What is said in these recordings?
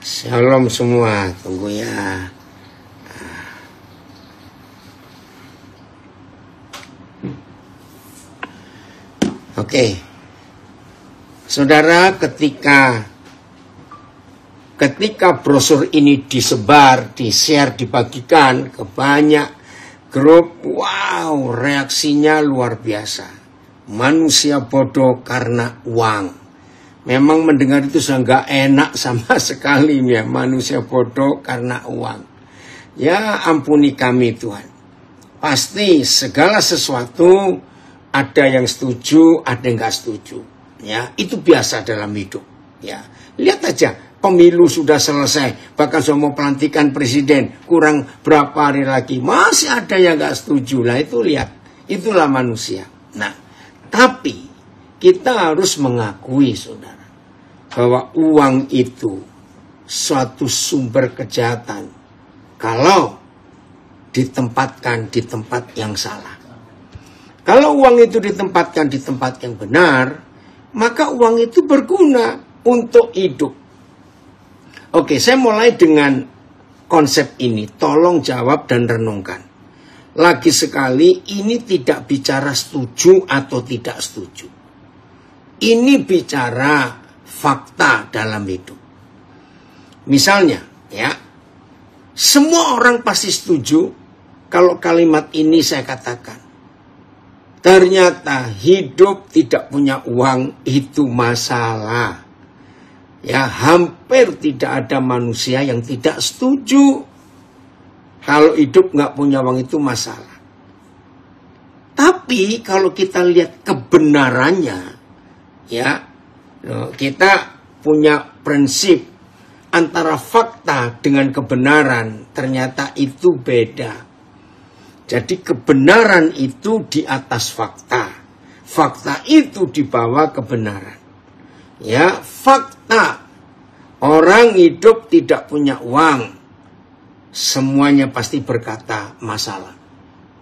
Shalom semua, tunggu ya. Oke. Saudara, ketika brosur ini disebar, di-share, dibagikan ke banyak grup, wow, reaksinya luar biasa. Manusia bodoh karena uang. Memang mendengar itu sudah nggak enak sama sekali ya, manusia bodoh karena uang. Ya ampuni kami Tuhan. Pasti segala sesuatu ada yang setuju, ada yang nggak setuju. Ya, itu biasa dalam hidup. Ya, lihat aja, pemilu sudah selesai, bahkan sudah mau pelantikan presiden, kurang berapa hari lagi masih ada yang nggak setuju. Lah itu lihat, itulah manusia. Nah, tapi kita harus mengakui, saudara, bahwa uang itu suatu sumber kejahatan kalau ditempatkan di tempat yang salah. Kalau uang itu ditempatkan di tempat yang benar, maka uang itu berguna untuk hidup. Oke, saya mulai dengan konsep ini. Tolong jawab dan renungkan. Lagi sekali, ini tidak bicara setuju atau tidak setuju. Ini bicara fakta dalam hidup. Misalnya, ya, semua orang pasti setuju kalau kalimat ini saya katakan. Ternyata hidup tidak punya uang itu masalah. Ya, hampir tidak ada manusia yang tidak setuju kalau hidup nggak punya uang itu masalah. Tapi kalau kita lihat kebenarannya, ya, kita punya prinsip antara fakta dengan kebenaran, ternyata itu beda. Jadi kebenaran itu di atas fakta. Fakta itu di bawah kebenaran. Ya, fakta. Orang hidup tidak punya uang. Semuanya pasti berkata masalah.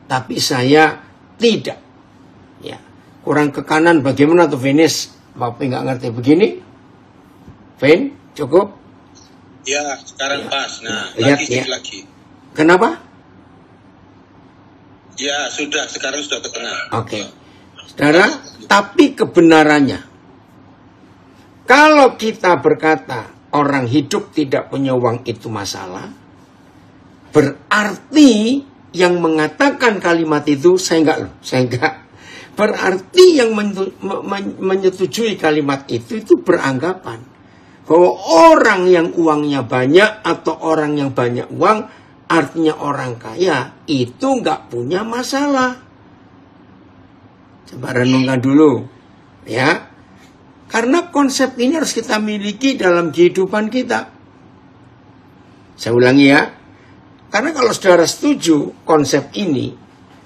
Tapi saya tidak. Ya, kurang ke kanan bagaimana tuh Venus? Bapak nggak ngerti begini? Ven, cukup? Ya, sekarang ya. Pas. Nah, lihat, lagi. Kenapa? Ya, sudah. Sekarang sudah ke tengah. Oke. Saudara, tapi kebenarannya. Kalau kita berkata orang hidup tidak punya uang itu masalah, berarti yang mengatakan kalimat itu, saya enggak. Berarti yang menyetujui kalimat itu beranggapan bahwa orang yang uangnya banyak atau orang yang banyak uang, artinya orang kaya itu nggak punya masalah. Coba renungkan dulu, ya. Karena konsep ini harus kita miliki dalam kehidupan kita. Saya ulangi ya. Karena kalau saudara setuju konsep ini,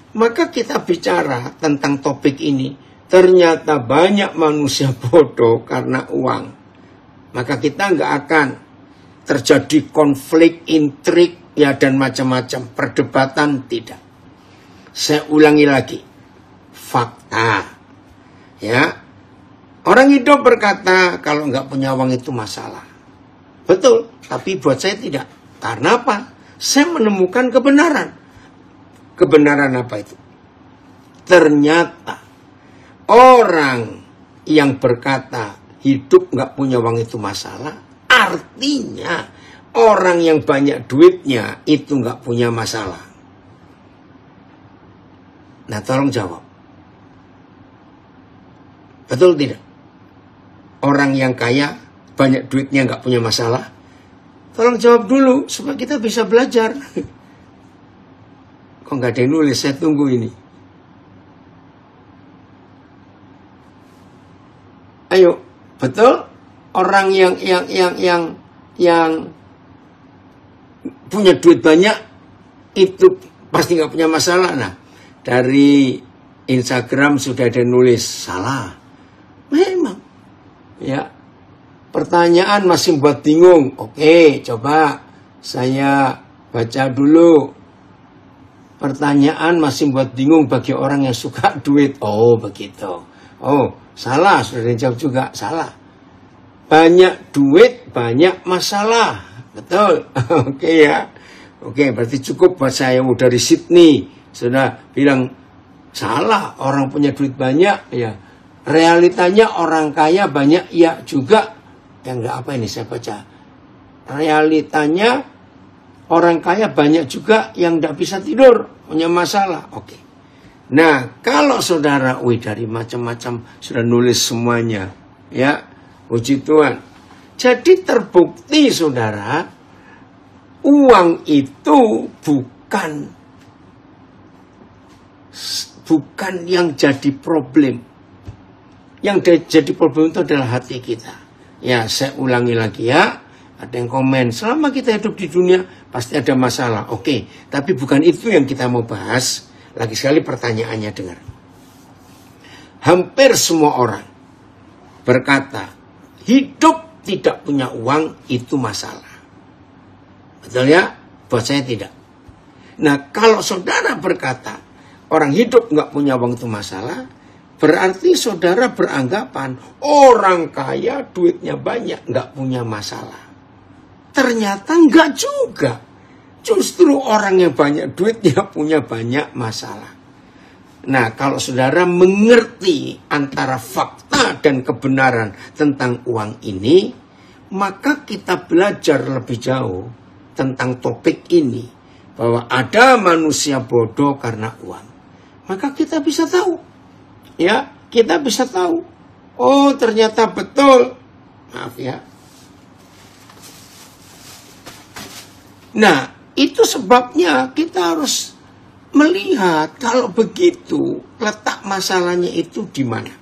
maka kita bicara tentang topik ini. Ternyata banyak manusia bodoh karena uang. Maka kita nggak akan terjadi konflik, intrik, ya, dan macam-macam. Perdebatan tidak. Saya ulangi lagi. Fakta. Ya. Orang hidup berkata kalau nggak punya uang itu masalah. Betul. Tapi buat saya tidak. Karena apa? Saya menemukan kebenaran. Kebenaran apa itu? Ternyata orang yang berkata hidup nggak punya uang itu masalah, artinya orang yang banyak duitnya itu nggak punya masalah. Nah, tolong jawab. Betul tidak? Orang yang kaya, banyak duitnya nggak punya masalah? Tolong jawab dulu supaya kita bisa belajar. Kok nggak ada yang nulis? Saya tunggu ini. Ayo, betul? Orang yang punya duit banyak itu pasti nggak punya masalah. Nah, dari Instagram sudah ada nulis salah. Memang, ya. Pertanyaan masih buat bingung. Oke, coba saya baca dulu. Pertanyaan masih buat bingung bagi orang yang suka duit. Oh, begitu. Oh, salah. Sudah dijawab juga. Salah. banyak duit, banyak masalah. Betul? Oke ya. Oke, berarti cukup buat saya dari Sydney. Sudah bilang, salah, orang punya duit banyak, ya. Realitanya orang kaya banyak, ya juga. Ya enggak, apa ini saya baca. Realitanya orang kaya banyak juga yang enggak bisa tidur, punya masalah. Oke. Nah, kalau saudara, dari macam-macam sudah nulis semuanya. Ya, puji Tuhan. Jadi terbukti saudara, uang itu bukan yang jadi problem. Yang jadi problem itu adalah hati kita. Ya, saya ulangi lagi ya. Ada yang komen, selama kita hidup di dunia pasti ada masalah. Oke, tapi bukan itu yang kita mau bahas. Lagi sekali pertanyaannya, dengar. Hampir semua orang berkata, hidup tidak punya uang itu masalah. Betul ya? Buat saya tidak. Nah, kalau saudara berkata orang hidup nggak punya uang itu masalah, berarti saudara beranggapan orang kaya duitnya banyak nggak punya masalah. Ternyata nggak juga. Justru orang yang banyak duitnya punya banyak masalah. Nah, kalau saudara mengerti antara fakta dan kebenaran tentang uang ini, maka kita belajar lebih jauh tentang topik ini, bahwa ada manusia bodoh karena uang. Maka kita bisa tahu, ya, kita bisa tahu. Oh, ternyata betul. Maaf ya. Nah, itu sebabnya kita harus melihat kalau begitu letak masalahnya itu di mana.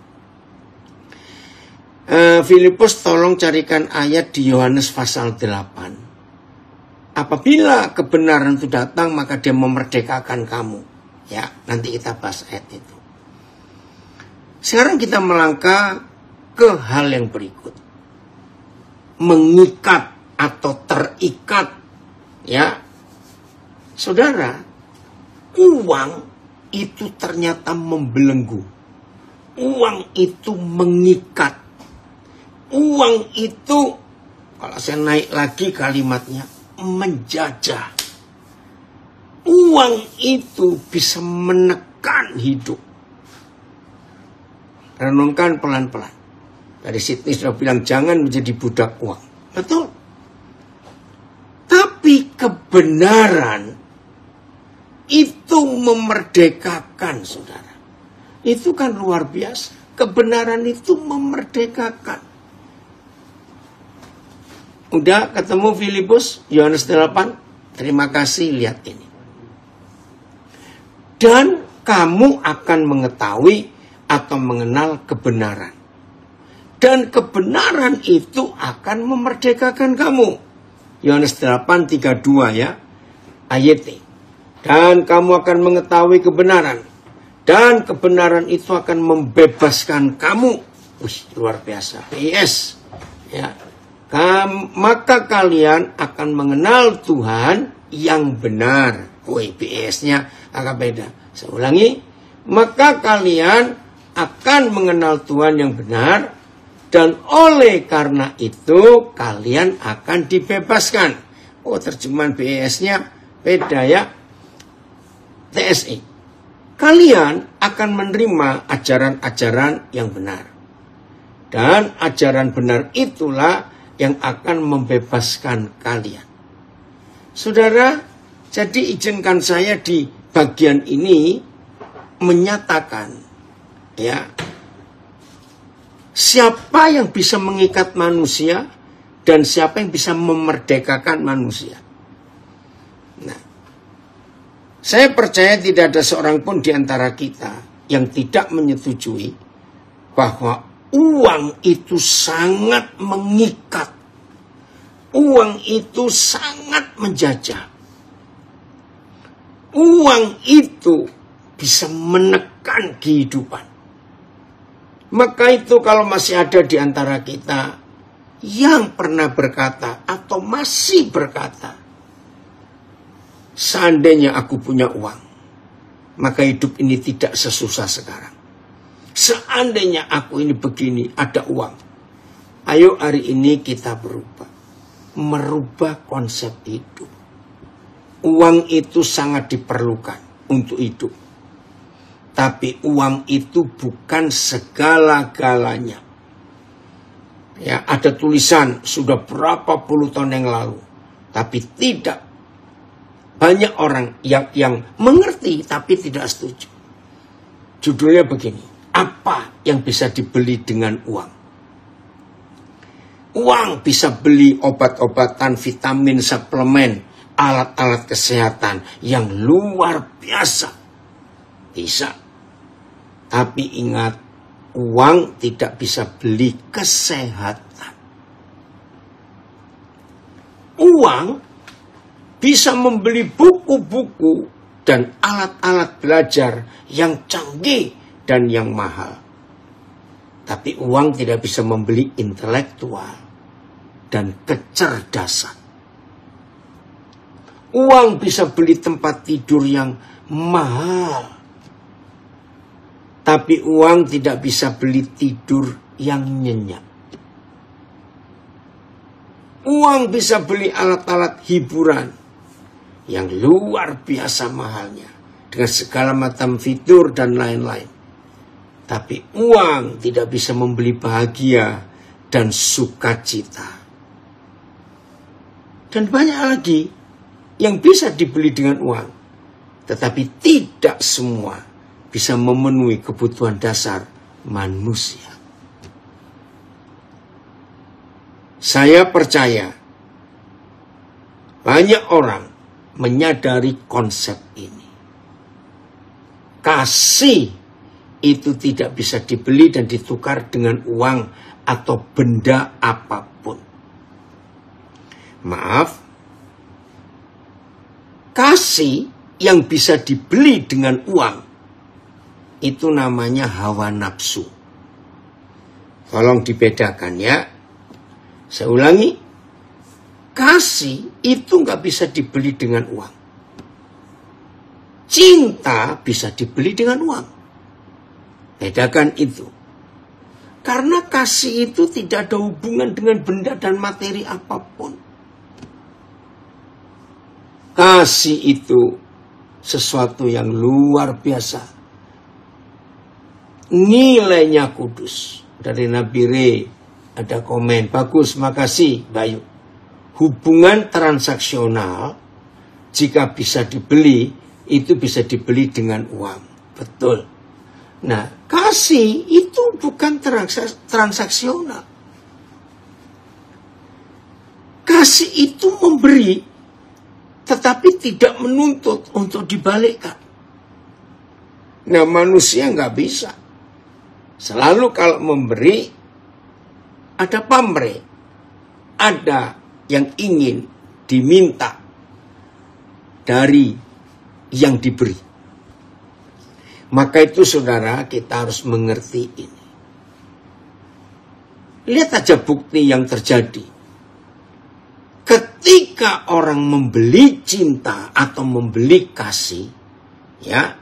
Filipus tolong carikan ayat di Yohanes pasal 8. Apabila kebenaran itu datang, maka dia memerdekakan kamu. Ya, nanti kita bahas ayat itu. Sekarang kita melangkah ke hal yang berikut. Mengikat atau terikat. Ya, saudara, uang itu ternyata membelenggu. Uang itu mengikat. Uang itu, kalau saya naik lagi kalimatnya, menjajah. Uang itu bisa menekan hidup. Renungkan pelan-pelan. Dari Sydney sudah bilang jangan menjadi budak uang. Betul. Tapi kebenaran itu memerdekakan, saudara. Itu kan luar biasa. Kebenaran itu memerdekakan. Udah ketemu Filipus, Yohanes 8. Terima kasih, lihat ini. Dan kamu akan mengetahui atau mengenal kebenaran. Dan kebenaran itu akan memerdekakan kamu. Yohanes 8:32 ya. Ayat. Dan kamu akan mengetahui kebenaran. Dan kebenaran itu akan membebaskan kamu. Wih, luar biasa. PS. Ya. Maka kalian akan mengenal Tuhan yang benar. Wih, PS-nya agak beda. Saya ulangi. Maka kalian akan mengenal Tuhan yang benar. Dan oleh karena itu kalian akan dibebaskan. Oh, terjemahan PS-nya beda ya. TSE. Kalian akan menerima ajaran-ajaran yang benar. Dan ajaran benar itulah yang akan membebaskan kalian. Saudara, jadi izinkan saya di bagian ini menyatakan, ya, siapa yang bisa mengikat manusia dan siapa yang bisa memerdekakan manusia. Nah, saya percaya tidak ada seorang pun di antara kita yang tidak menyetujui bahwa uang itu sangat mengikat. Uang itu sangat menjajah. Uang itu bisa menekan kehidupan. Maka itu kalau masih ada di antara kita yang pernah berkata atau masih berkata, seandainya aku punya uang, maka hidup ini tidak sesusah sekarang. Seandainya aku ini begini, ada uang, Ayo hari ini kita merubah konsep hidup. Uang itu sangat diperlukan untuk hidup. Tapi uang itu bukan segala-galanya. Ya, ada tulisan sudah berapa puluh tahun yang lalu. Tapi tidak banyak orang yang mengerti tapi tidak setuju. Judulnya begini, apa yang bisa dibeli dengan uang? Uang bisa beli obat-obatan, vitamin, suplemen, alat-alat kesehatan yang luar biasa. Bisa. Tapi ingat, uang tidak bisa beli kesehatan. Uang bisa membeli buku-buku dan alat-alat belajar yang canggih dan yang mahal. Tapi uang tidak bisa membeli intelektual dan kecerdasan. Uang bisa beli tempat tidur yang mahal. Tapi uang tidak bisa beli tidur yang nyenyak. Uang bisa beli alat-alat hiburan yang luar biasa mahalnya. Dengan segala macam fitur dan lain-lain. Tapi uang tidak bisa membeli bahagia dan sukacita. Dan banyak lagi yang bisa dibeli dengan uang. Tetapi tidak semua bisa memenuhi kebutuhan dasar manusia. Saya percaya banyak orang menyadari konsep ini. Kasih itu tidak bisa dibeli dan ditukar dengan uang atau benda apapun. Maaf, kasih yang bisa dibeli dengan uang itu namanya hawa nafsu. Tolong dibedakan ya. Saya ulangi. Kasih itu nggak bisa dibeli dengan uang. Cinta bisa dibeli dengan uang. Bedakan itu. Karena kasih itu tidak ada hubungan dengan benda dan materi apapun. Kasih itu sesuatu yang luar biasa. Nilainya kudus. Dari Nabi Re ada komen, bagus, makasih Bayu. Hubungan transaksional jika bisa dibeli, itu bisa dibeli dengan uang. Betul. Nah, kasih itu bukan transaksional. Kasih itu memberi, tetapi tidak menuntut untuk dibalikkan. Nah, manusia nggak bisa. Selalu kalau memberi, ada pamrih, ada yang ingin diminta dari yang diberi. Maka itu saudara, kita harus mengerti ini. Lihat aja bukti yang terjadi. Ketika orang membeli cinta atau membeli kasih, ya,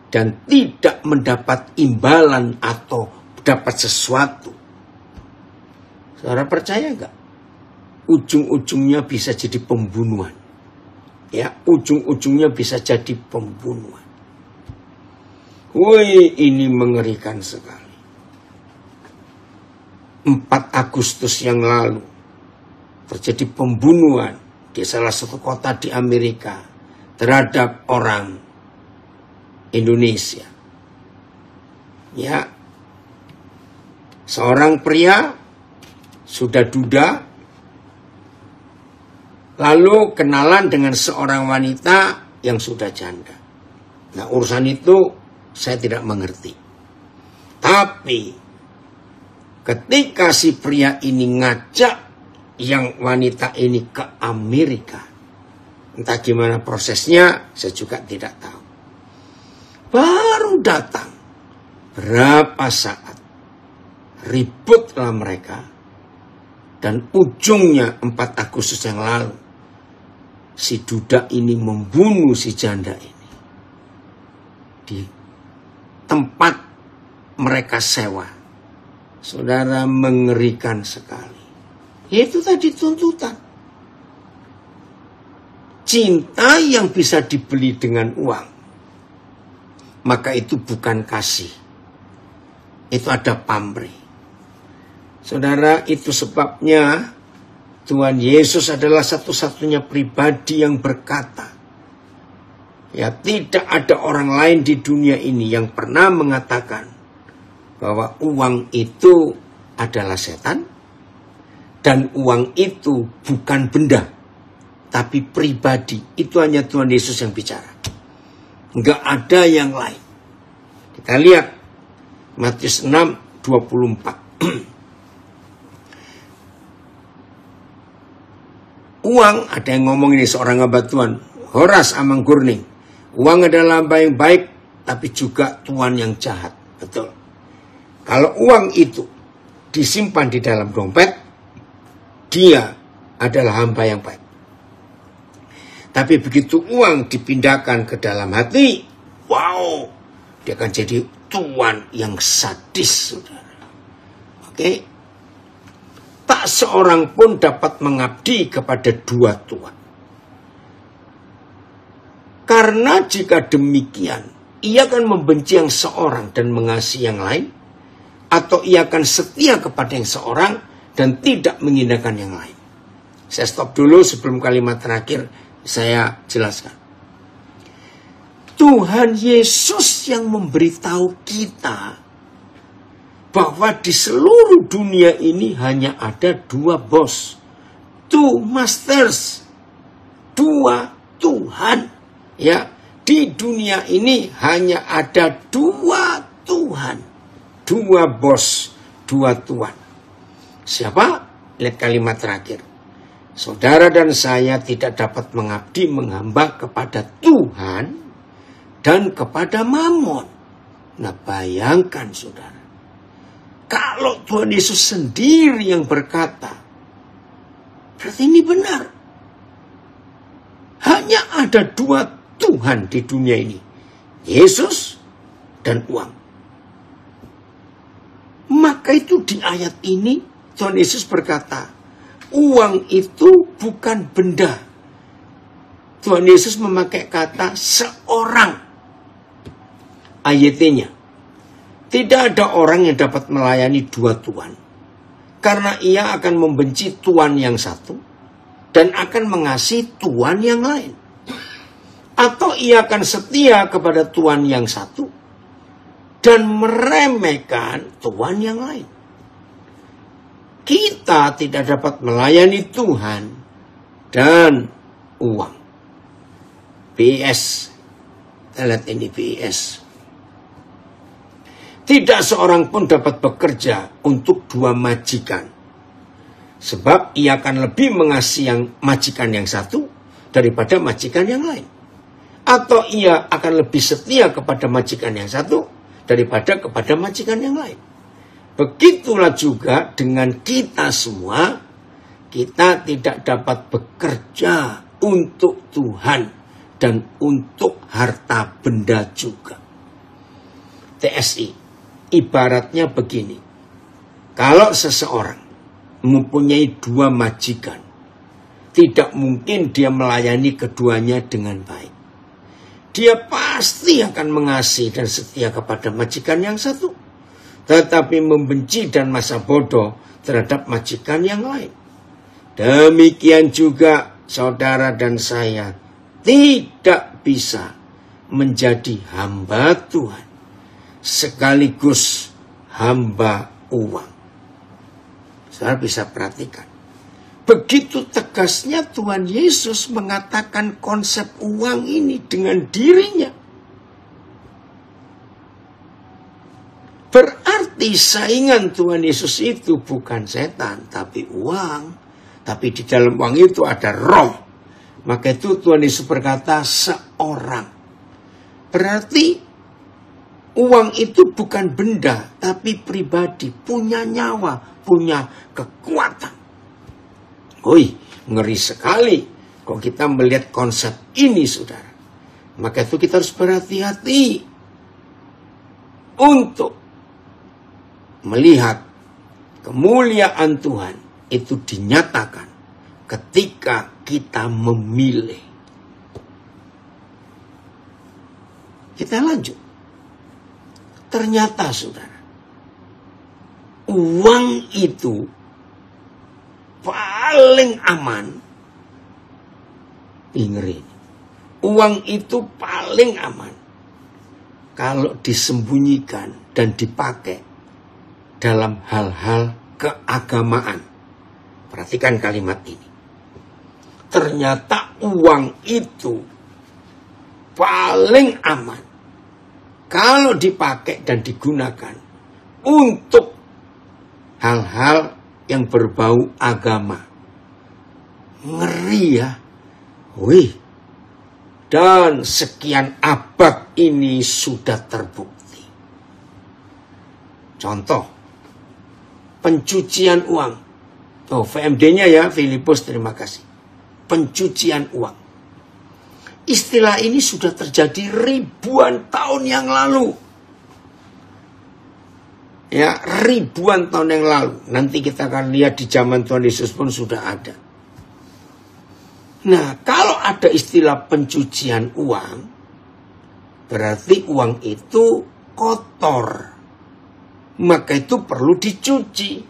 dan tidak mendapat imbalan atau dapat sesuatu. Saudara percaya enggak? Ujung-ujungnya bisa jadi pembunuhan. Ya, ujung-ujungnya bisa jadi pembunuhan. Woi, ini mengerikan sekali. 4 Agustus yang lalu terjadi pembunuhan di salah satu kota di Amerika terhadap orang Indonesia. Ya, seorang pria sudah duda, lalu kenalan dengan seorang wanita yang sudah janda. Nah, urusan itu saya tidak mengerti. Tapi ketika si pria ini ngajak yang wanita ini ke Amerika, entah gimana prosesnya, saya juga tidak tahu. Baru datang berapa saat, ributlah mereka, dan ujungnya 4 Agustus yang lalu si duda ini membunuh si janda ini di tempat mereka sewa Saudara, mengerikan sekali. Itu tadi tuntutan. Cinta yang bisa dibeli dengan uang, maka itu bukan kasih. Itu ada pamrih. Saudara, itu sebabnya Tuhan Yesus adalah satu-satunya pribadi yang berkata, ya, tidak ada orang lain di dunia ini yang pernah mengatakan bahwa uang itu adalah setan, dan uang itu bukan benda, tapi pribadi. Itu hanya Tuhan Yesus yang bicara. Enggak ada yang lain. Kita lihat Matius 6:24. Uang, ada yang ngomong ini, seorang hamba Tuhan, Horas Amangkurning. Uang adalah hamba yang baik, tapi juga Tuhan yang jahat. Betul. Kalau uang itu disimpan di dalam dompet, dia adalah hamba yang baik. Tapi begitu uang dipindahkan ke dalam hati, wow, dia akan jadi tuan yang sadis, saudara. Oke? Tak seorang pun dapat mengabdi kepada dua tuan. Karena jika demikian, ia akan membenci yang seorang dan mengasihi yang lain, atau ia akan setia kepada yang seorang dan tidak mengindahkan yang lain. Saya stop dulu sebelum kalimat terakhir saya jelaskan. Tuhan Yesus yang memberitahu kita bahwa di seluruh dunia ini hanya ada dua bos, two masters, dua Tuhan. Ya, di dunia ini hanya ada dua Tuhan, dua bos, dua tuan. Siapa? Lihat kalimat terakhir. Saudara dan saya tidak dapat mengabdi menghamba kepada Tuhan dan kepada Mamon. Nah, bayangkan saudara, kalau Tuhan Yesus sendiri yang berkata, berarti ini benar. Hanya ada dua Tuhan di dunia ini, Yesus dan uang. Maka itu di ayat ini Tuhan Yesus berkata, uang itu bukan benda. Tuhan Yesus memakai kata seorang. Ayatnya, tidak ada orang yang dapat melayani dua tuan, karena ia akan membenci tuan yang satu dan akan mengasihi tuan yang lain. Atau ia akan setia kepada tuan yang satu dan meremehkan tuan yang lain. Kita tidak dapat melayani Tuhan dan uang. BIS. Kita lihat ini BIS. Tidak seorang pun dapat bekerja untuk dua majikan. Sebab ia akan lebih mengasihi yang majikan yang satu daripada majikan yang lain. Atau ia akan lebih setia kepada majikan yang satu daripada kepada majikan yang lain. Begitulah juga dengan kita semua. Kita tidak dapat bekerja untuk Tuhan dan untuk harta benda juga. TSI, ibaratnya begini. Kalau seseorang mempunyai dua majikan, tidak mungkin dia melayani keduanya dengan baik. Dia pasti akan mengasihi dan setia kepada majikan yang satu, tetapi membenci dan masa bodoh terhadap majikan yang lain. Demikian juga saudara dan saya tidak bisa menjadi hamba Tuhan sekaligus hamba uang. Saudara bisa perhatikan. Begitu tegasnya Tuhan Yesus mengatakan konsep uang ini dengan dirinya. Berarti saingan Tuhan Yesus itu bukan setan, tapi uang. Tapi di dalam uang itu ada roh. Maka itu Tuhan Yesus berkata seorang. Berarti uang itu bukan benda, tapi pribadi. Punya nyawa, punya kekuatan. Wih, ngeri sekali kalau kita melihat konsep ini, saudara. Maka itu kita harus berhati-hati untuk melihat Kemuliaan Tuhan itu dinyatakan ketika kita memilih. Kita lanjut. Ternyata saudara, uang itu paling aman. Ngeri. Uang itu paling aman kalau disembunyikan dan dipakai dalam hal-hal keagamaan. Perhatikan kalimat ini. Ternyata uang itu paling aman kalau dipakai dan digunakan untuk hal-hal yang berbau agama. Ngeri ya. Wih. Dan sekian abad ini sudah terbukti. Contoh, pencucian uang. Oh, VMD-nya ya, Filipus, terima kasih. Pencucian uang. Istilah ini sudah terjadi ribuan tahun yang lalu. Ya, ribuan tahun yang lalu. Nanti kita akan lihat di zaman Tuhan Yesus pun sudah ada. Nah, kalau ada istilah pencucian uang, berarti uang itu kotor. Maka itu perlu dicuci.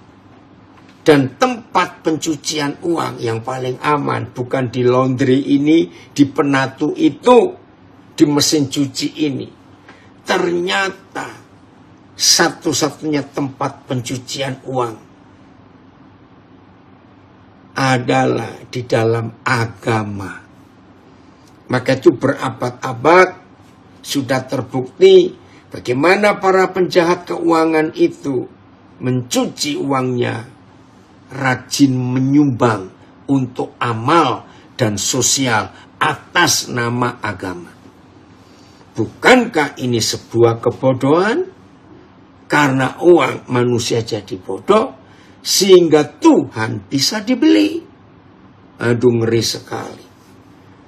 Dan tempat pencucian uang yang paling aman bukan di laundry ini, di penatu itu, di mesin cuci ini. Ternyata satu-satunya tempat pencucian uang adalah di dalam agama. Maka itu berabad-abad sudah terbukti bagaimana para penjahat keuangan itu mencuci uangnya, rajin menyumbang untuk amal dan sosial atas nama agama. Bukankah ini sebuah kebodohan? Karena uang manusia jadi bodoh, sehingga Tuhan bisa dibeli. Aduh, ngeri sekali.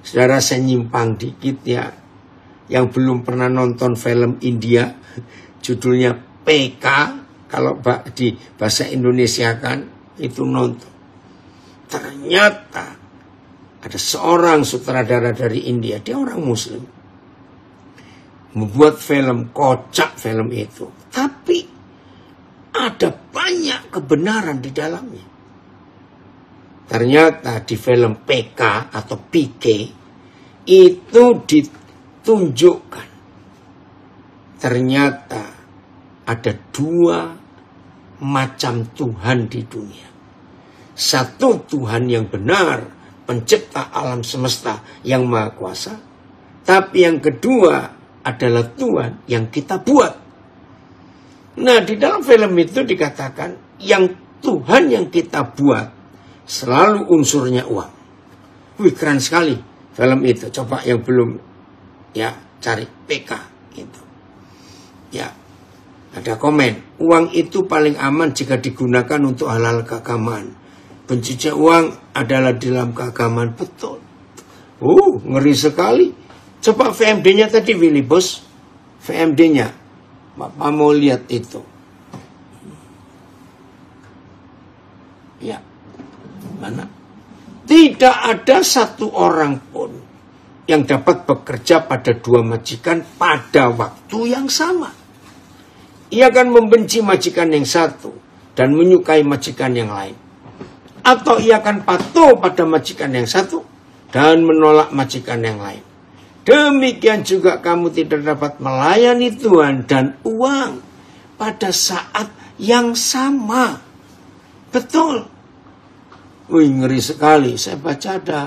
Saudara, saya nyimpang dikit ya. Yang belum pernah nonton film India, judulnya PK, kalau di bahasa Indonesia kan, itu nonton. Ternyata ada seorang sutradara dari India, dia orang Muslim, membuat film, kocak film itu. Tapi ada banyak kebenaran di dalamnya. Ternyata di film PK atau PK itu ditunjukkan. Ternyata ada dua macam Tuhan di dunia. Satu Tuhan yang benar, pencipta alam semesta yang maha kuasa. Tapi yang kedua adalah Tuhan yang kita buat. Nah, di dalam film itu dikatakan yang Tuhan yang kita buat selalu unsurnya uang. Wih, keren sekali film itu. Coba yang belum ya cari PK gitu. Ya, ada komen. Uang itu paling aman jika digunakan untuk hal-hal keagamaan. Pencucian uang adalah dalam keagamaan. Betul. Ngeri sekali. Coba VMD-nya tadi, Willy Bos. VMD-nya. Bapak mau lihat itu. Ya. Mana? Tidak ada satu orang pun yang dapat bekerja pada dua majikan pada waktu yang sama. Ia akan membenci majikan yang satu dan menyukai majikan yang lain. Atau ia akan patuh pada majikan yang satu dan menolak majikan yang lain. Demikian juga kamu tidak dapat melayani Tuhan dan uang pada saat yang sama. Betul. Wih, ngeri sekali. Saya baca ada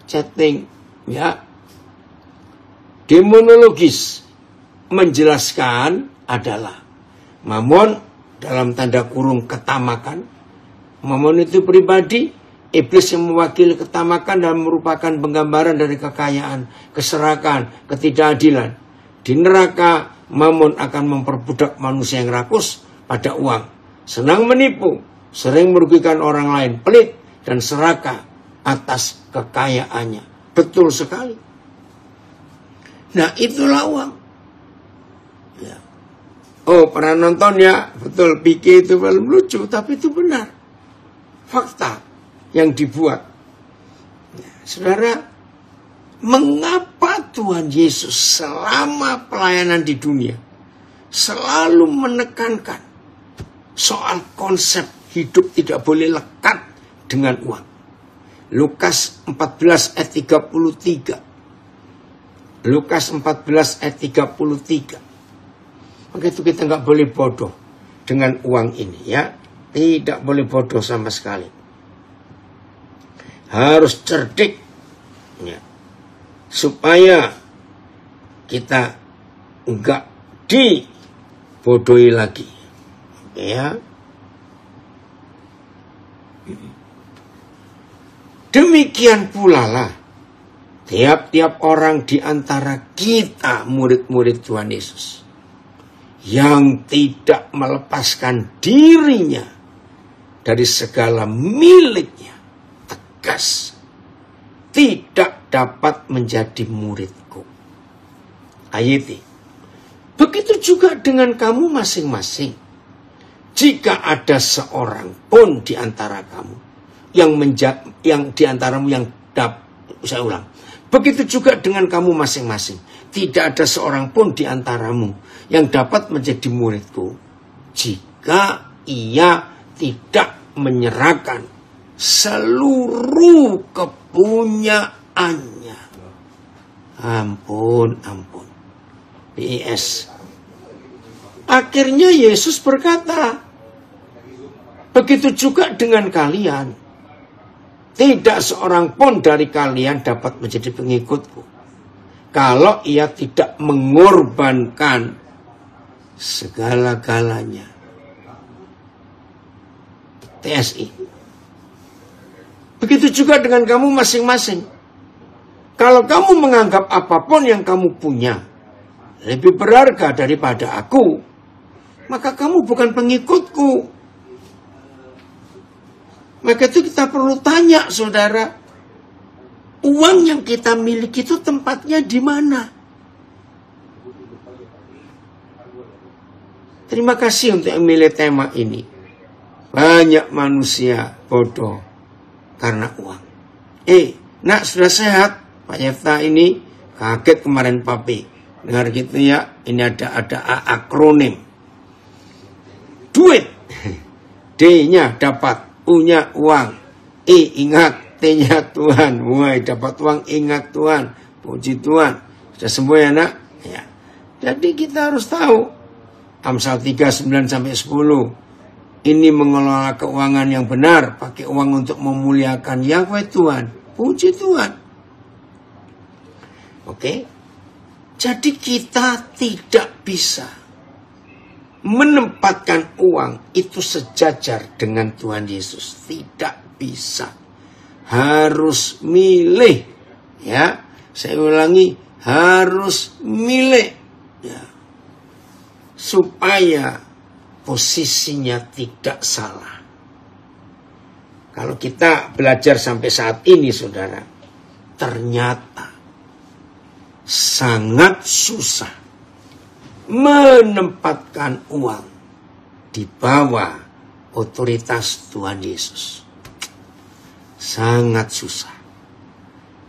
chatting ya. Demonologis menjelaskan adalah mamon dalam tanda kurung ketamakan. Mamon itu pribadi, iblis yang mewakili ketamakan dan merupakan penggambaran dari kekayaan, keserakan, ketidakadilan. Di neraka, mamon akan memperbudak manusia yang rakus pada uang, senang menipu, sering merugikan orang lain, pelit dan serakah atas kekayaannya. Betul sekali. Nah, itulah uang. Ya. Oh, pernah nonton ya? Betul, Piki itu film lucu, tapi itu benar. Fakta yang dibuat. Nah, saudara, mengapa Tuhan Yesus selama pelayanan di dunia selalu menekankan soal konsep hidup tidak boleh lekat dengan uang? Lukas 14 ayat 33. Lukas 14 ayat 33. Maka itu kita nggak boleh bodoh dengan uang ini ya. Tidak boleh bodoh sama sekali. Harus cerdik ya. Supaya kita nggak dibodohi lagi. Ya. Demikian pula lah tiap-tiap orang di antara kita murid-murid Tuhan Yesus yang tidak melepaskan dirinya dari segala miliknya, tegas, tidak dapat menjadi muridku. Ayat. Begitu juga dengan kamu masing-masing. Jika ada seorang pun di antara kamu yang di antaramu yang saya ulang. Begitu juga dengan kamu masing-masing. Tidak ada seorang pun di antaramu yang dapat menjadi muridku jika ia tidak menyerahkan seluruh kepunyaannya. Ampun. PIS. Akhirnya Yesus berkata, begitu juga dengan kalian. Tidak seorang pun dari kalian dapat menjadi pengikutku kalau ia tidak mengorbankan segala-galanya. TSI. Begitu juga dengan kamu masing-masing. Kalau kamu menganggap apapun yang kamu punya lebih berharga daripada aku, maka kamu bukan pengikutku. Maka itu kita perlu tanya, saudara, uang yang kita miliki itu tempatnya di mana? Terima kasih untuk yang milih tema ini. Banyak manusia bodoh karena uang. Nak sudah sehat? Pak Yefta ini kaget kemarin papi. Dengar gitu ya, ini ada akronim. Duit. D-nya dapat. Punya uang. Ingat. T-nya Tuhan. Dapat uang, ingat Tuhan. Puji Tuhan. Sudah sembuh ya nak? Ya. Jadi kita harus tahu. Amsal 3:9-10. Ini mengelola keuangan yang benar. Pakai uang untuk memuliakan Yahweh Tuhan. Puji Tuhan. Oke. Jadi kita tidak bisa menempatkan uang itu sejajar dengan Tuhan Yesus. Tidak bisa. Harus milih. Ya, saya ulangi, harus milih. Ya. Supaya posisinya tidak salah. Kalau kita belajar sampai saat ini, saudara, ternyata sangat susah menempatkan uang di bawah otoritas Tuhan Yesus. Sangat susah.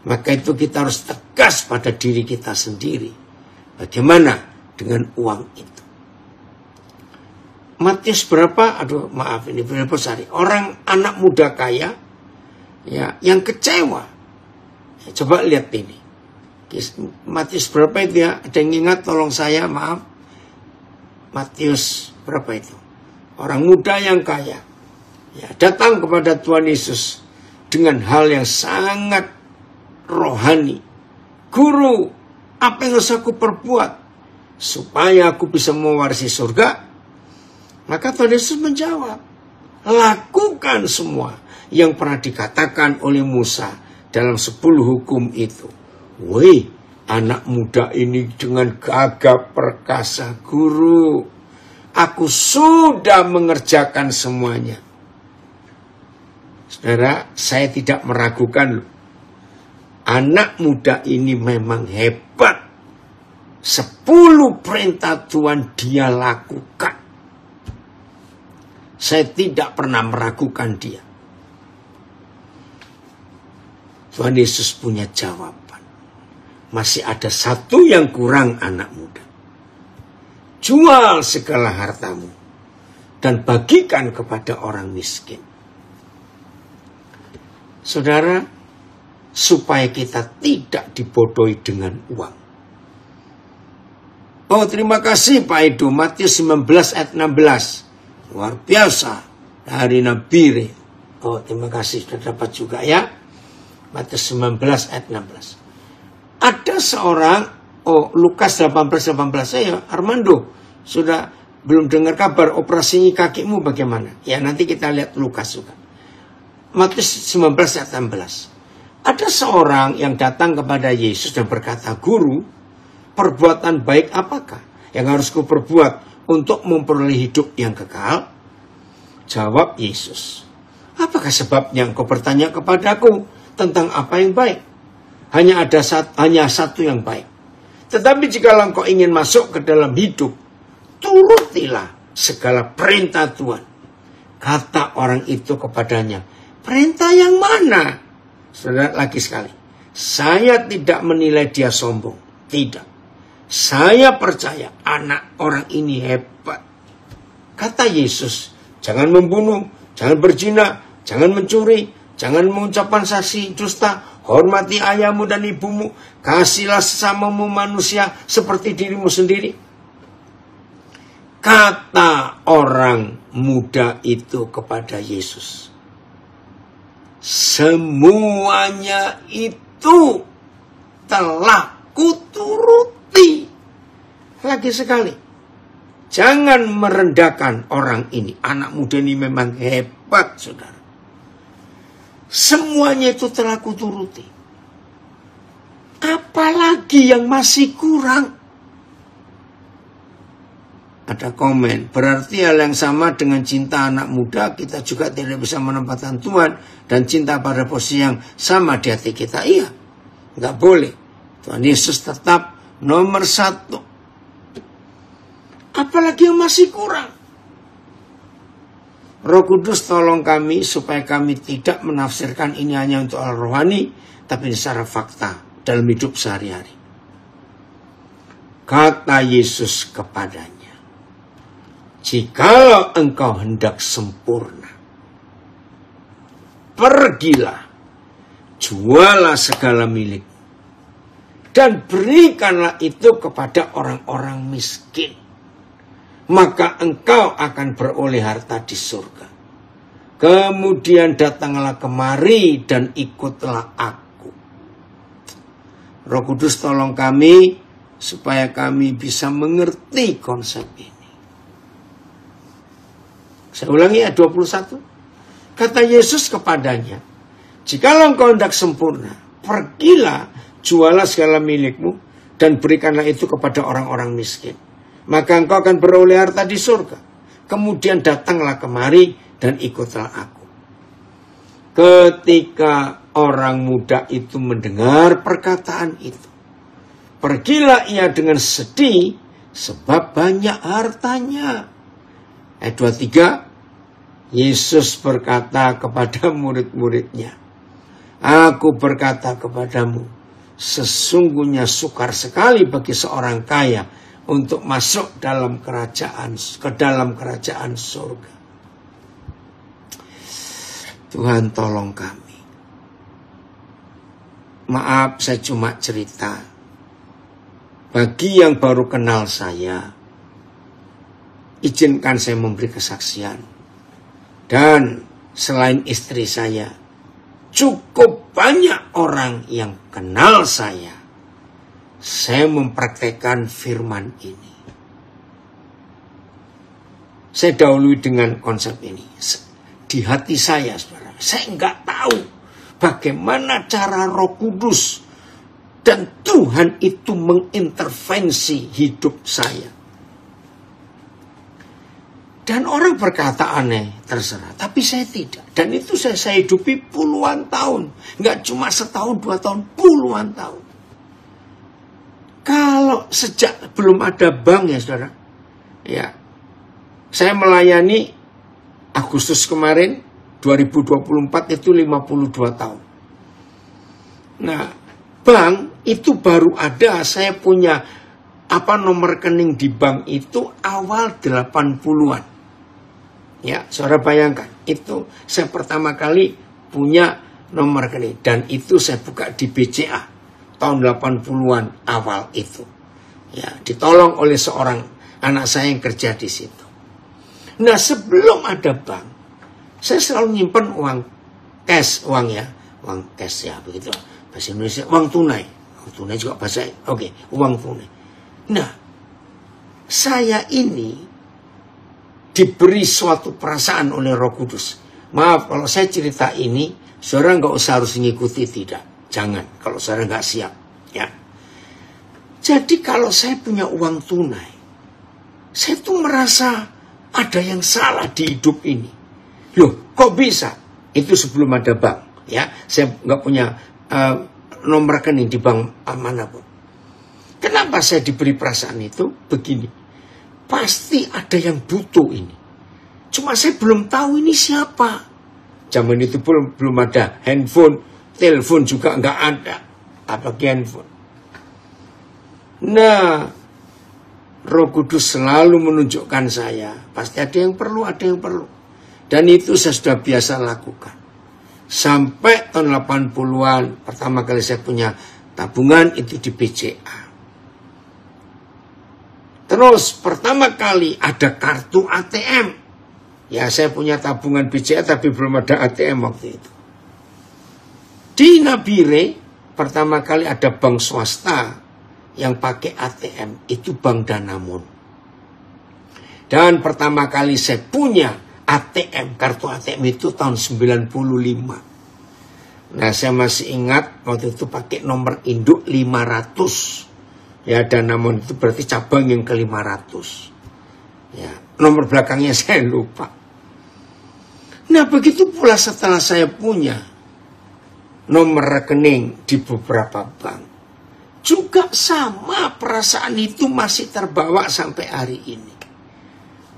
Maka itu kita harus tegas pada diri kita sendiri. Bagaimana dengan uang itu? Matius berapa? Maaf ini berapa sehari. Orang anak muda kaya ya, yang kecewa. Ya, coba lihat ini. Matius berapa itu ya? Ada yang ingat? Tolong saya, maaf. Matius berapa itu? Orang muda yang kaya ya, datang kepada Tuhan Yesus dengan hal yang sangat rohani. Guru, apa yang harus aku perbuat supaya aku bisa mewarisi surga? Maka Tuhan Yesus menjawab, lakukan semua yang pernah dikatakan oleh Musa dalam 10 hukum itu. Anak muda ini dengan gagah perkasa, guru, aku sudah mengerjakan semuanya. Saudara, saya tidak meragukan anak muda ini memang hebat. 10 perintah Tuhan dia lakukan. Saya tidak pernah meragukan dia. Tuhan Yesus punya jawaban. Masih ada satu yang kurang, anak muda. Jual segala hartamu dan bagikan kepada orang miskin. Saudara, supaya kita tidak dibodohi dengan uang. Oh, terima kasih Pak Edo. Matius 19 ayat 16. Luar biasa. Dari Nabi Re. Oh, terima kasih. Sudah dapat juga ya. Matius 19 ayat 16. Ada seorang, Lukas 18. Saya, Armando, sudah belum dengar kabar operasi kakimu bagaimana? Ya, nanti kita lihat Lukas juga. Matius 19 ayat 16. Ada seorang yang datang kepada Yesus dan berkata, Guru, perbuatan baik apakah yang harus kuperbuat untuk memperoleh hidup yang kekal? Jawab Yesus, apakah sebabnya engkau bertanya kepadaku tentang apa yang baik? Hanya satu yang baik. Tetapi jika engkau ingin masuk ke dalam hidup, turutilah segala perintah Tuhan. Kata orang itu kepadanya, perintah yang mana? Saudara, lagi sekali, saya tidak menilai dia sombong. Tidak. Saya percaya anak orang ini hebat. Kata Yesus, jangan membunuh, jangan berzina, jangan mencuri, jangan mengucapkan saksi dusta, hormati ayahmu dan ibumu, kasihlah sesamamu manusia seperti dirimu sendiri. Kata orang muda itu kepada Yesus, semuanya itu telah kuturuti. Lagi sekali, jangan merendahkan orang ini. Anak muda ini memang hebat, saudara. Semuanya itu telah kuturuti. Apalagi yang masih kurang? Ada komen, berarti hal yang sama dengan cinta anak muda, kita juga tidak bisa menempatkan Tuhan dan cinta pada posisi yang sama di hati kita. Iya, nggak boleh. Tuhan Yesus tetap nomor 1. Apalagi yang masih kurang? Roh Kudus tolong kami supaya kami tidak menafsirkan ini hanya untuk hal rohani, tapi secara fakta dalam hidup sehari-hari. Kata Yesus kepadanya, jikalau engkau hendak sempurna, pergilah, jualah segala milik, dan berikanlah itu kepada orang-orang miskin. Maka engkau akan beroleh harta di surga. Kemudian datanglah kemari dan ikutlah aku. Roh Kudus tolong kami supaya kami bisa mengerti konsep ini. Saya ulangi ayat 21. Kata Yesus kepadanya, jikalau engkau hendak sempurna, pergilah, jualah segala milikmu dan berikanlah itu kepada orang-orang miskin. Maka engkau akan beroleh harta di surga. Kemudian datanglah kemari dan ikutlah aku. Ketika orang muda itu mendengar perkataan itu, pergilah ia dengan sedih sebab banyak hartanya. Ayat 23, Yesus berkata kepada murid-muridnya, aku berkata kepadamu, sesungguhnya sukar sekali bagi seorang kaya untuk masuk ke dalam kerajaan surga. Tuhan tolong kami. Maaf, saya cuma cerita. Bagi yang baru kenal saya, izinkan saya memberi kesaksian. Dan selain istri saya, cukup banyak orang yang kenal saya mempraktekkan firman ini. Saya dahului dengan konsep ini. Di hati saya, saudara, saya nggak tahu bagaimana cara Roh Kudus dan Tuhan itu mengintervensi hidup saya. Dan orang berkata aneh, terserah. Tapi saya tidak. Dan itu saya hidupi puluhan tahun. Nggak cuma setahun, 2 tahun, puluhan tahun. Kalau sejak belum ada bank ya saudara, ya, saya melayani Agustus kemarin 2024 itu 52 tahun. Nah, bank itu baru ada, saya punya nomor rekening di bank itu awal 80-an. Ya, saudara bayangkan, itu saya pertama kali punya nomor rekening dan itu saya buka di BCA tahun 80-an awal itu. Ya, ditolong oleh seorang anak saya yang kerja di situ. Nah, sebelum ada bank, saya selalu nyimpan uang cash, uang cash ya, begitu. Bahasa Indonesia, uang tunai juga bahasa, uang tunai. Nah, saya ini diberi suatu perasaan oleh Roh Kudus. Maaf kalau saya cerita ini, saudara nggak usah harus mengikuti, tidak. Jangan, kalau saudara nggak siap. Ya. Jadi kalau saya punya uang tunai, saya tuh merasa ada yang salah di hidup ini. Loh, kok bisa? Itu sebelum ada bank. Ya, saya nggak punya nomor rekening di bank manapun. Kenapa saya diberi perasaan itu? Begini. Pasti ada yang butuh ini. Cuma saya belum tahu ini siapa. Zaman itu belum ada handphone, telepon juga nggak ada. Apalagi handphone. Nah, Roh Kudus selalu menunjukkan saya. Pasti ada yang perlu. Dan itu saya sudah biasa lakukan. Sampai tahun 80-an, pertama kali saya punya tabungan itu di BCA. Terus pertama kali ada kartu ATM. Ya, saya punya tabungan BCA tapi belum ada ATM waktu itu. Di Nabire pertama kali ada bank swasta yang pakai ATM, itu Bank Danamon. Dan pertama kali saya punya ATM, kartu ATM itu tahun 95. Nah, saya masih ingat waktu itu pakai nomor induk 500. Ya, Danamon itu berarti cabang yang ke-500. Ya, nomor belakangnya saya lupa. Nah, begitu pula setelah saya punya nomor rekening di beberapa bank. Juga sama perasaan itu masih terbawa sampai hari ini.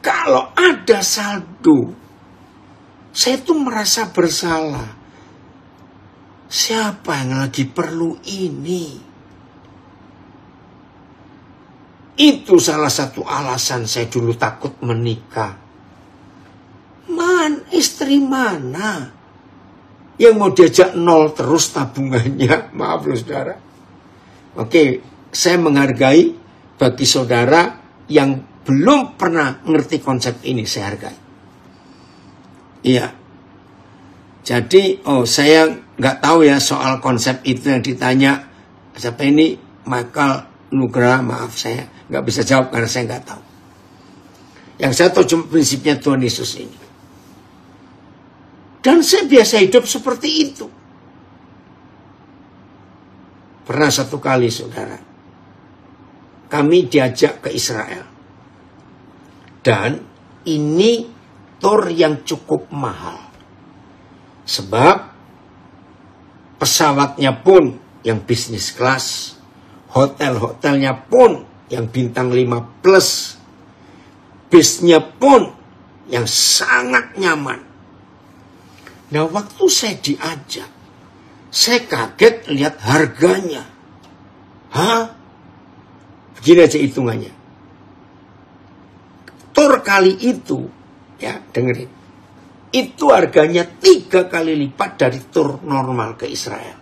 Kalau ada saldo, saya tuh merasa bersalah. Siapa yang lagi perlu ini? Itu salah satu alasan saya dulu takut menikah. Istri mana yang mau diajak nol terus tabungannya? Maaf loh saudara. Oke, saya menghargai bagi saudara yang belum pernah ngerti konsep ini, saya hargai. Iya. Jadi, saya nggak tahu ya soal konsep itu yang ditanya. Siapa ini? Michael Nugraha, maaf saya nggak bisa jawab karena saya nggak tahu. Yang saya tahu cuma prinsipnya Tuhan Yesus ini. Dan saya biasa hidup seperti itu. Pernah satu kali saudara, kami diajak ke Israel. Dan ini tur yang cukup mahal. Sebab pesawatnya pun yang bisnis kelas. Hotel-hotelnya pun yang bintang 5+. Bisnya pun yang sangat nyaman. Nah, waktu saya diajak, saya kaget lihat harganya. Begini aja hitungannya. Tur kali itu, ya dengerin. Itu harganya 3 kali lipat dari tur normal ke Israel.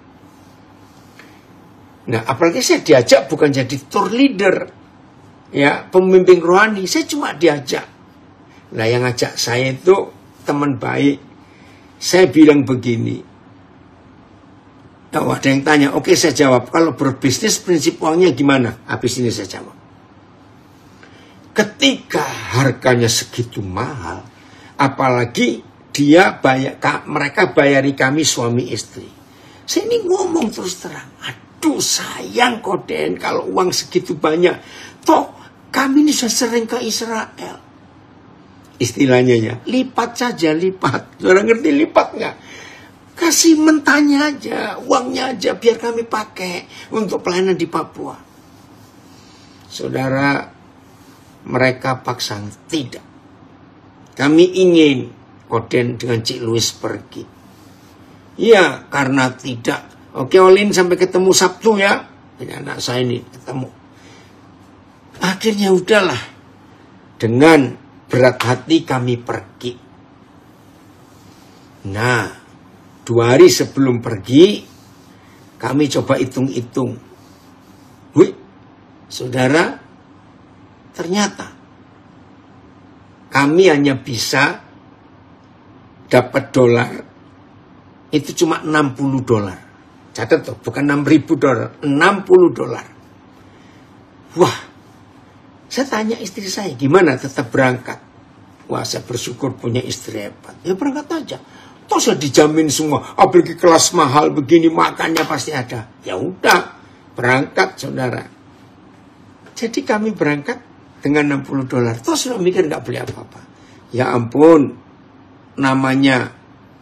Nah, apalagi saya diajak bukan jadi tour leader, ya, pemimpin rohani. Saya cuma diajak. Nah, yang ngajak saya itu teman baik. Saya bilang begini. Ada yang tanya, oke saya jawab. Kalau berbisnis prinsip uangnya gimana? Habis ini saya jawab. Ketika harganya segitu mahal, apalagi mereka bayari kami suami istri. Saya ini ngomong terus terang. Aduh sayang Koden kalau uang segitu banyak. Toh kami ini sudah sering ke Israel. Istilahnya ya, lipat saja, lipat. Orang ngerti lipat nggak? Kasih mentahnya aja, uangnya aja biar kami pakai untuk pelayanan di Papua. Saudara, mereka paksa tidak. Kami ingin Oden dengan Cik Louis pergi. Iya, karena tidak. Oke, Olin sampai ketemu Sabtu ya. Ini anak saya ini ketemu. Akhirnya udahlah. Dengan berat hati kami pergi. Nah, 2 hari sebelum pergi, kami coba hitung-hitung. Wih, saudara, ternyata kami hanya bisa dapat dolar itu cuma $60. Catat tuh, bukan $6.000, $60. Wah, saya tanya istri saya, gimana tetap berangkat? Wah, saya bersyukur punya istri hebat. Ya berangkat aja. Toh saya dijamin semua, apalagi kelas mahal begini, makannya pasti ada. Ya udah, berangkat saudara. Jadi kami berangkat dengan $60. Toh sudah mikir nggak beli apa-apa. Ya ampun, namanya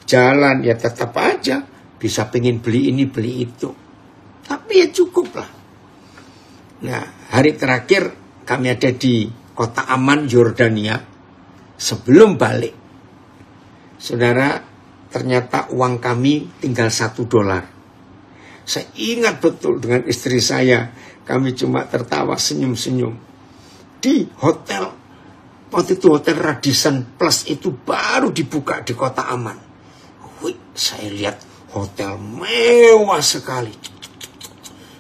jalan ya tetap aja bisa pengen beli ini beli itu. Tapi ya cukup lah. Nah, hari terakhir kami ada di kota Amman, Yordania. Sebelum balik, saudara, ternyata uang kami tinggal $1. Saya ingat betul dengan istri saya, kami cuma tertawa senyum-senyum. Di hotel, waktu itu hotel Radisson Plus itu baru dibuka di kota Amman. Wih, saya lihat hotel mewah sekali.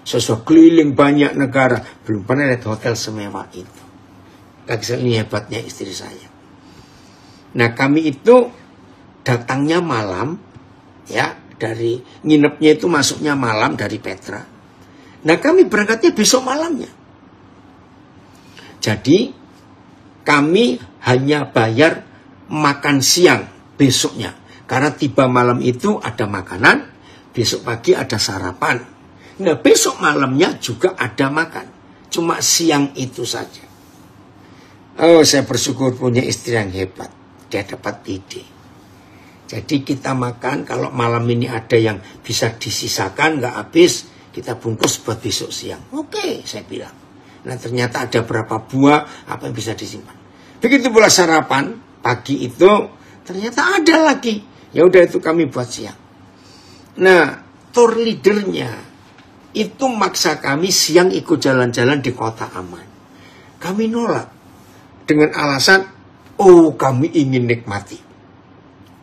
Saya sudah keliling banyak negara, belum pernah lihat hotel semewah itu. Ini hebatnya istri saya. Nah, kami itu datangnya malam, ya, dari nginepnya itu masuknya malam dari Petra. Nah, kami berangkatnya besok malamnya. Jadi, kami hanya bayar makan siang besoknya. Karena tiba malam itu ada makanan, besok pagi ada sarapan. Nah, besok malamnya juga ada makan. Cuma siang itu saja. Oh, saya bersyukur punya istri yang hebat. Dia dapat ide. Jadi kita makan, kalau malam ini ada yang bisa disisakan, nggak habis, kita bungkus buat besok siang. Oke, saya bilang. Nah, ternyata ada berapa buah, apa yang bisa disimpan. Begitu pula sarapan, pagi itu, ternyata ada lagi. Ya udah itu kami buat siang. Nah, tour leadernya, itu maksa kami siang ikut jalan-jalan di kota Amman. Kami nolak. Dengan alasan, oh kami ingin nikmati.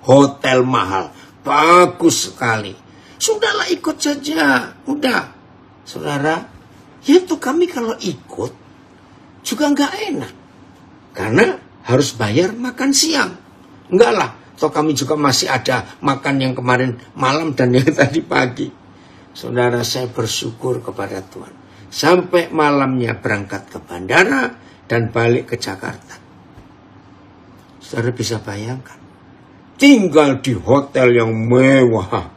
Hotel mahal, bagus sekali. Sudahlah ikut saja, udah. Saudara, ya itu kami kalau ikut juga nggak enak. Karena harus bayar makan siang. Enggak lah, toh kami juga masih ada makan yang kemarin malam dan yang tadi pagi. Saudara, saya bersyukur kepada Tuhan. Sampai malamnya berangkat ke bandara dan balik ke Jakarta. Saudara bisa bayangkan. Tinggal di hotel yang mewah.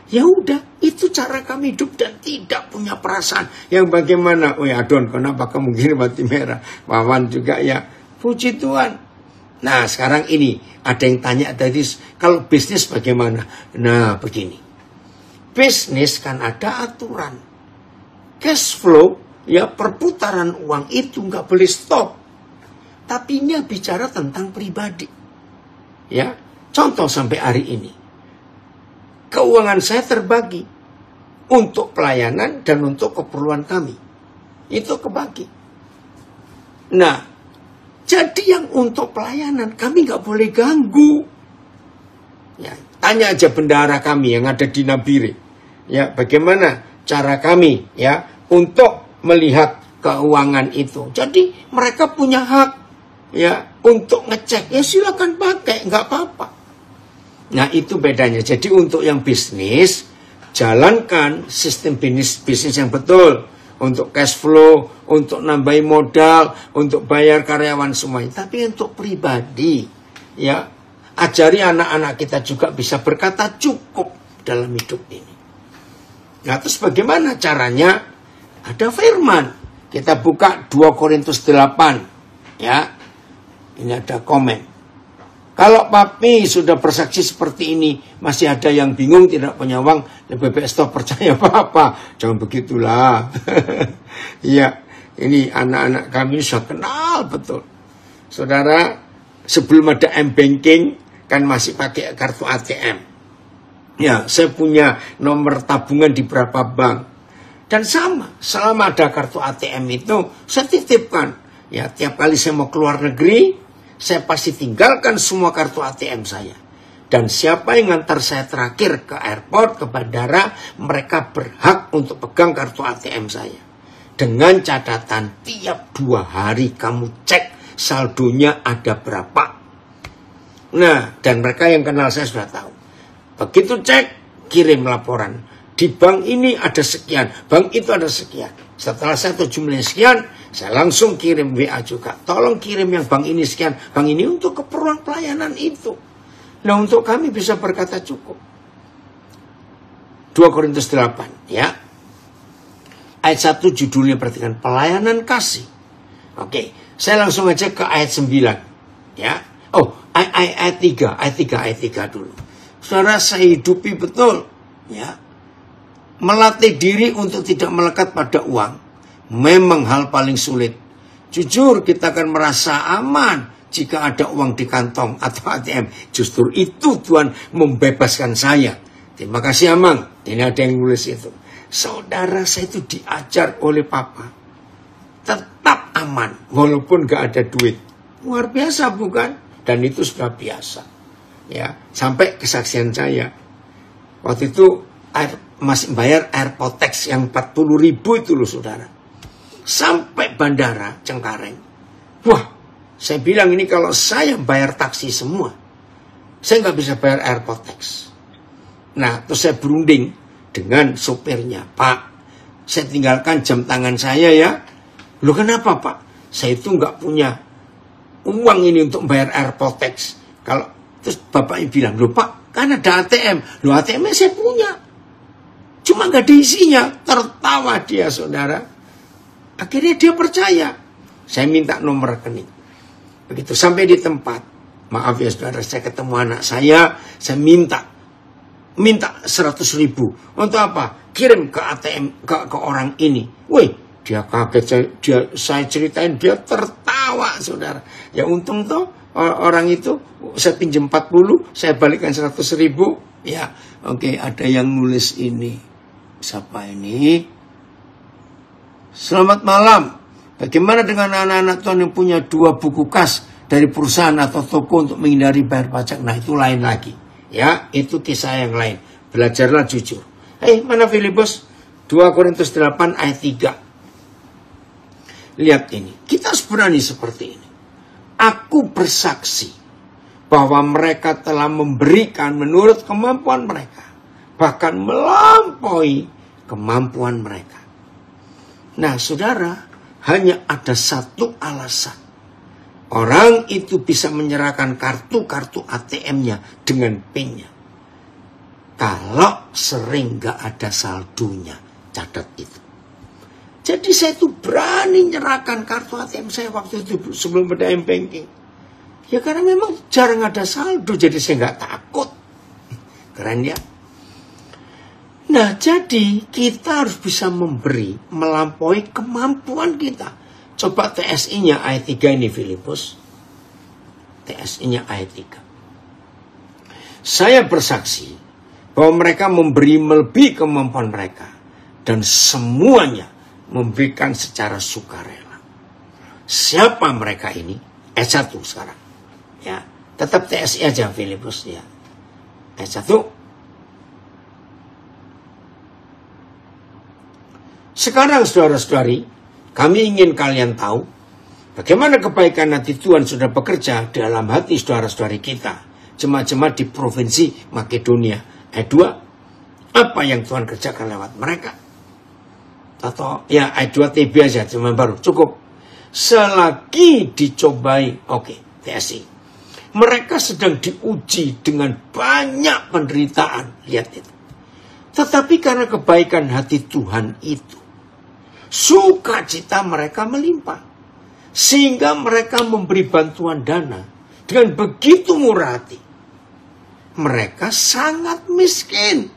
Ya udah, itu cara kami hidup dan tidak punya perasaan. Yang bagaimana? Oh ya Don, kenapa kamu gini mati merah? Wawan juga ya. Puji Tuhan. Nah sekarang ini, ada yang tanya tadi, kalau bisnis bagaimana? Nah begini. Bisnis kan ada aturan. Cash flow, ya perputaran uang itu nggak boleh stop. Tapi ini bicara tentang pribadi. Ya, contoh sampai hari ini. Keuangan saya terbagi untuk pelayanan dan untuk keperluan kami. Itu kebagi. Nah, jadi yang untuk pelayanan kami nggak boleh ganggu. Ya, tanya aja bendahara kami yang ada di Nabire. Ya, bagaimana cara kami ya untuk melihat keuangan itu. Jadi mereka punya hak ya untuk ngecek. Ya silakan pakai, nggak apa-apa. Nah itu bedanya. Jadi untuk yang bisnis, jalankan sistem bisnis yang betul. Untuk cash flow, untuk nambahin modal, untuk bayar karyawan semuanya. Tapi untuk pribadi, ya ajari anak-anak kita juga bisa berkata cukup dalam hidup ini. Nah terus bagaimana caranya? Ada firman. Kita buka 2 Korintus 8. Ya, ini ada komen. Kalau papi sudah bersaksi seperti ini, masih ada yang bingung, tidak punya uang, lebih baik stop percaya apa-apa. Jangan begitulah. Ya, Ini anak-anak kami sudah kenal betul. Saudara, sebelum ada M-Banking, kan masih pakai kartu ATM. Ya, saya punya nomor tabungan di beberapa bank. Dan sama, selama ada kartu ATM itu, saya titipkan. Ya, tiap kali saya mau keluar negeri, saya pasti tinggalkan semua kartu ATM saya. Dan siapa yang ngantar saya terakhir ke airport, ke bandara, mereka berhak untuk pegang kartu ATM saya. Dengan catatan tiap 2 hari kamu cek saldonya ada berapa. Nah, dan mereka yang kenal saya sudah tahu. Begitu cek, kirim laporan. Di bank ini ada sekian, bank itu ada sekian. Setelah saya tahu jumlahnya sekian, saya langsung kirim WA juga. Tolong kirim yang bank ini sekian, bank ini untuk keperluan pelayanan itu. Nah, untuk kami bisa berkata cukup. 2 Korintus 8, ya. Ayat 1 judulnya perhatikan, pelayanan kasih. Oke, saya langsung aja ke ayat 9. Ya. Oh, ayat 3 dulu. Saudara, saya hidupi betul. Ya. Melatih diri untuk tidak melekat pada uang. Memang hal paling sulit. Jujur, kita akan merasa aman jika ada uang di kantong atau ATM. Justru itu Tuhan membebaskan saya. Terima kasih Amang. Ini ada yang nulis itu. Saudara, saya itu diajar oleh Papa. Tetap aman, walaupun gak ada duit. Luar biasa bukan? Dan itu sudah biasa. Ya, sampai kesaksian saya. Waktu itu masih bayar airport tax yang 40.000 itu loh saudara. Sampai bandara Cengkareng. Wah, saya bilang ini kalau saya bayar taksi semua, saya gak bisa bayar airport tax. Nah, terus saya berunding dengan sopirnya, Pak, saya tinggalkan jam tangan saya ya. Loh kenapa Pak? Saya itu nggak punya uang ini untuk bayar airport tax. Kalau terus bapaknya bilang, loh Pak, kan ada ATM. Loh ATM-nya saya punya, cuma nggak ada isinya. Tertawa dia saudara. Akhirnya dia percaya. Saya minta nomor rekening. Begitu sampai di tempat, maaf ya saudara, saya ketemu anak saya minta 100.000. Untuk apa? Kirim ke ATM ke orang ini. Wih, dia kaget. Saya ceritain, dia tertawa saudara. Ya untung tuh orang itu saya pinjam 40, saya balikan 100.000. Ya, oke, ada yang nulis ini. Siapa ini? Selamat malam. Bagaimana dengan anak-anak Tuhan yang punya 2 buku kas dari perusahaan atau toko untuk menghindari bayar pajak? Nah, itu lain lagi. Ya, itu kisah yang lain. Belajarlah jujur. Mana Filipus? 2 Korintus 8 ayat 3. Lihat ini. Kita harus berani seperti ini. Aku bersaksi bahwa mereka telah memberikan menurut kemampuan mereka. Bahkan melampaui kemampuan mereka. Nah, saudara, hanya ada satu alasan. Orang itu bisa menyerahkan kartu ATM-nya dengan PIN-nya. Kalau sering gak ada saldonya, catat itu. Jadi saya itu berani menyerahkan kartu ATM saya waktu itu sebelum ada M-Banking. Ya karena memang jarang ada saldo, jadi saya gak takut. Keren ya? Nah jadi kita harus bisa memberi melampaui kemampuan kita. Coba TSI-nya ayat 3 ini Filipus. TSI-nya ayat 3. Saya bersaksi bahwa mereka memberi melebihi kemampuan mereka. Dan semuanya memberikan secara sukarela. Siapa mereka ini? Ayat 1 sekarang. Ya, tetap TSI aja Filipus ya. Ayat 1. Sekarang saudara-saudari, kami ingin kalian tahu bagaimana kebaikan hati Tuhan sudah bekerja dalam hati saudara-saudari kita, jemaat-jemaat di provinsi Makedonia. Ayat 2, apa yang Tuhan kerjakan lewat mereka? Atau ya ayat 2 TB aja, cuma baru, cukup. Selagi dicobai, oke, TSI. Mereka sedang diuji dengan banyak penderitaan, lihat itu. Tetapi karena kebaikan hati Tuhan itu, sukacita mereka melimpah. Sehingga mereka memberi bantuan dana dengan begitu murah hati. Mereka sangat miskin,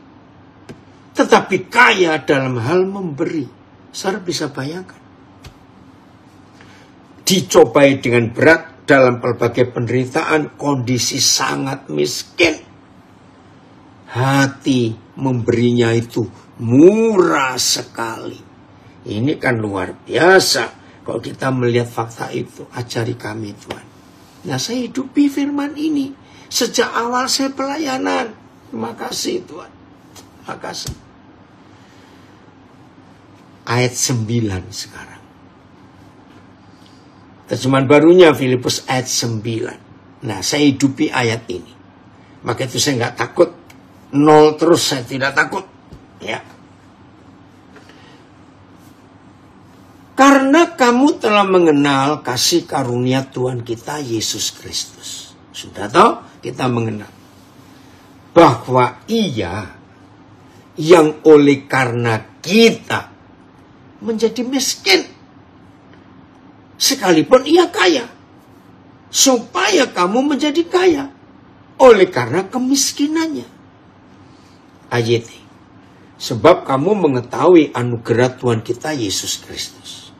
tetapi kaya dalam hal memberi. Saudara bisa bayangkan. dicobai dengan berat dalam berbagai penderitaan, kondisi sangat miskin. Hati memberinya itu murah sekali. Ini kan luar biasa kalau kita melihat fakta itu. Ajari kami Tuhan. Nah, saya hidupi firman ini sejak awal saya pelayanan. Terima kasih Tuhan. Terima kasih. Ayat 9 sekarang. Terjemahan barunya Filipus ayat 9. Nah, saya hidupi ayat ini. Maka itu saya nggak takut. 0 terus saya tidak takut. Ya. Karena kamu telah mengenal kasih karunia Tuhan kita Yesus Kristus. Sudah tahu? Kita mengenal. Bahwa Ia yang oleh karena kita menjadi miskin. Sekalipun Ia kaya. Supaya kamu menjadi kaya. Oleh karena kemiskinannya. Ayat ini. Sebab kamu mengetahui anugerah Tuhan kita Yesus Kristus.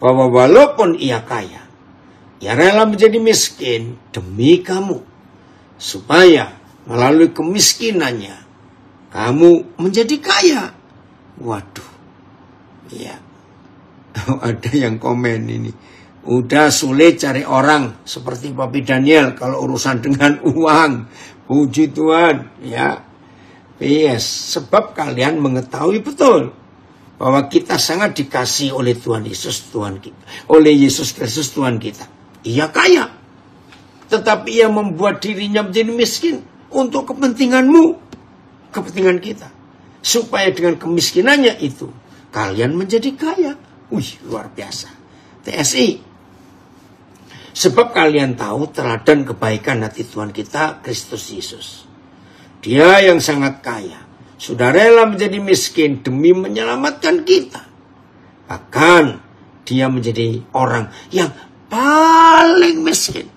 Bahwa walaupun Ia kaya, Ia rela menjadi miskin demi kamu. Supaya melalui kemiskinannya, kamu menjadi kaya. Waduh. Ya. Ada yang komen ini. Udah sulit cari orang seperti Papi Daniel kalau urusan dengan uang. Puji Tuhan. Ya. Yes. Sebab kalian mengetahui betul bahwa kita sangat dikasihi oleh Tuhan Yesus Tuhan kita, oleh Yesus Kristus Tuhan kita. Ia kaya, tetapi Ia membuat dirinya menjadi miskin untuk kepentinganmu, kepentingan kita, supaya dengan kemiskinannya itu kalian menjadi kaya. Wih, luar biasa. TSI. Sebab kalian tahu teladan kebaikan hati Tuhan kita Kristus Yesus. Dia yang sangat kaya sudah rela menjadi miskin demi menyelamatkan kita. Bahkan Dia menjadi orang yang paling miskin.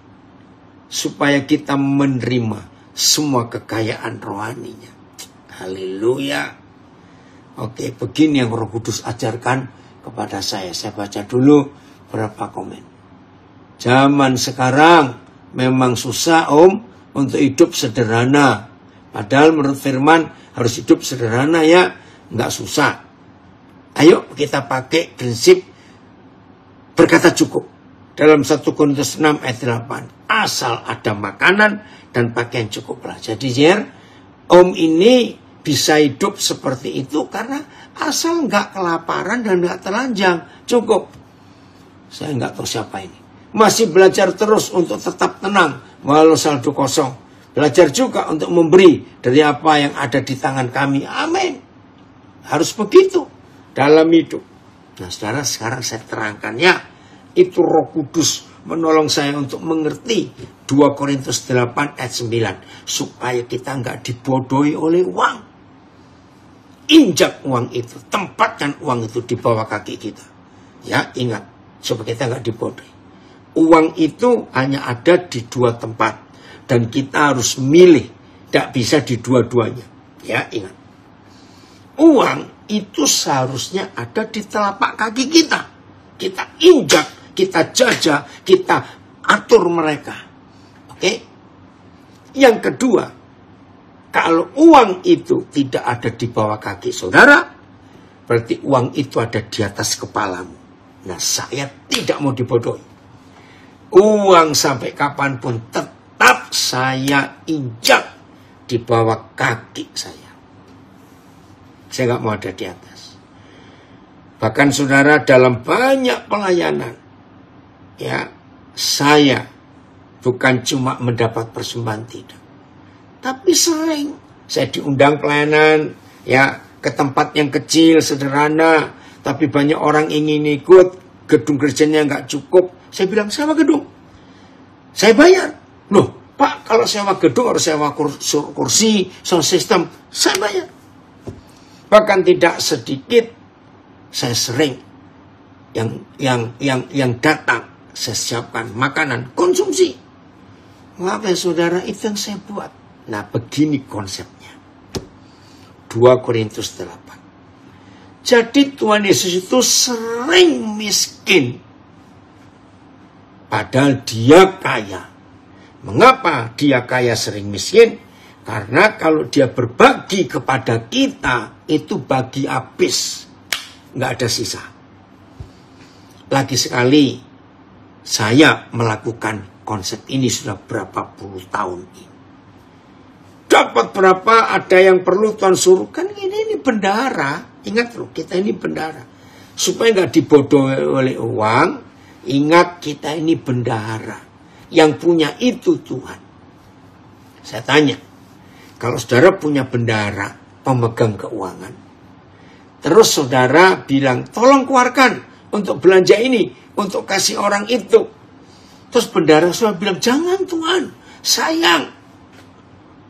Supaya kita menerima semua kekayaan rohaninya. Haleluya. Oke, begini yang Roh Kudus ajarkan kepada saya. Saya baca dulu beberapa komen. Zaman sekarang memang susah untuk hidup sederhana. Padahal menurut firman harus hidup sederhana ya, nggak susah. Ayo kita pakai prinsip berkata cukup. Dalam 1 Korintus 6 ayat 8. Asal ada makanan dan pakaian cukuplah. Jadi Om ini bisa hidup seperti itu karena asal nggak kelaparan dan nggak telanjang. Cukup. Saya nggak tahu siapa ini. Masih belajar terus untuk tetap tenang walau saldo kosong. Belajar juga untuk memberi dari apa yang ada di tangan kami. Amin. Harus begitu dalam hidup. Nah, saudara, sekarang saya terangkan ya. Itu Roh Kudus menolong saya untuk mengerti 2 Korintus 8 ayat 9. Supaya kita nggak dibodohi oleh uang. Injak uang itu. Tempatkan uang itu di bawah kaki kita. Ya, ingat. Supaya kita nggak dibodohi. Uang itu hanya ada di 2 tempat. Dan kita harus milih. Tidak bisa di dua-duanya. Ya, ingat. Uang itu seharusnya ada di telapak kaki kita. Kita injak, kita jajah, kita atur mereka. Oke? Yang kedua, kalau uang itu tidak ada di bawah kaki saudara, berarti uang itu ada di atas kepalamu. Nah, saya tidak mau dibodohi. Uang sampai kapanpun tetap saya injak di bawah kaki saya. Saya nggak mau ada di atas. Bahkan saudara dalam banyak pelayanan, ya saya bukan cuma mendapat persembahan tidak, tapi sering saya diundang pelayanan, ya ke tempat yang kecil sederhana, tapi banyak orang ingin ikut, gedung gerejanya nggak cukup. Saya bilang sewa gedung, saya bayar. Loh, Pak, kalau sewa gedung harus sewa kursi, sound system, saya bayar. Bahkan tidak sedikit, saya sering yang datang, saya siapkan makanan konsumsi. Maaf ya saudara, itu yang saya buat. Nah, begini konsepnya. 2 Korintus 8. Jadi Tuhan Yesus itu sering miskin. Padahal dia kaya. Mengapa dia kaya sering miskin? Karena kalau dia berbagi kepada kita, itu bagi habis. Nggak ada sisa. Lagi sekali, saya melakukan konsep ini sudah berapa puluh tahun ini. Dapat berapa, ada yang perlu Tuhan suruh. Kan ini bendahara. Ingat loh, kita ini bendahara. Supaya nggak dibodohi oleh uang, ingat kita ini bendahara. Yang punya itu Tuhan. Saya tanya, kalau saudara punya bendahara, pemegang keuangan, terus saudara bilang, tolong keluarkan untuk belanja ini, untuk kasih orang itu. Terus bendahara saudara bilang, jangan Tuhan, sayang.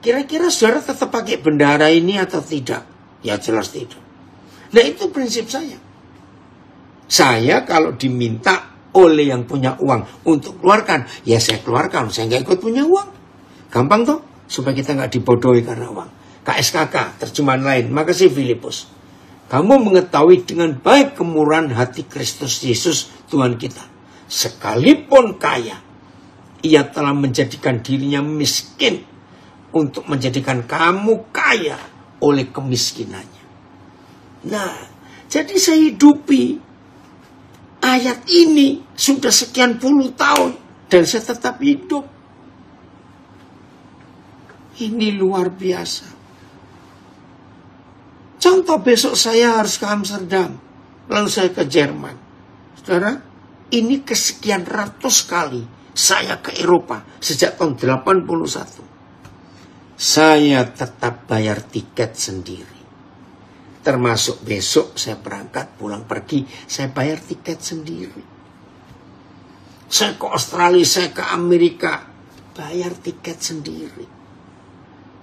Kira-kira saudara tetap pakai bendahara ini atau tidak? Ya jelas tidak. Nah itu prinsip saya. Saya kalau diminta oleh yang punya uang untuk keluarkan, ya saya keluarkan, saya nggak ikut punya uang. Gampang toh, supaya kita nggak dibodohi karena uang. KSKK, terjemahan lain. Makasih Filipus. Kamu mengetahui dengan baik kemurahan hati Kristus Yesus Tuhan kita. Sekalipun kaya, ia telah menjadikan dirinya miskin untuk menjadikan kamu kaya oleh kemiskinannya. Nah, jadi saya hidupi ayat ini sudah sekian puluh tahun dan saya tetap hidup. Ini luar biasa. Contoh, besok saya harus ke Amsterdam, lalu saya ke Jerman. Saudara, ini kesekian ratus kali saya ke Eropa sejak tahun 81. Saya tetap bayar tiket sendiri. Termasuk besok saya berangkat, pulang pergi, saya bayar tiket sendiri. Saya ke Australia, saya ke Amerika, bayar tiket sendiri.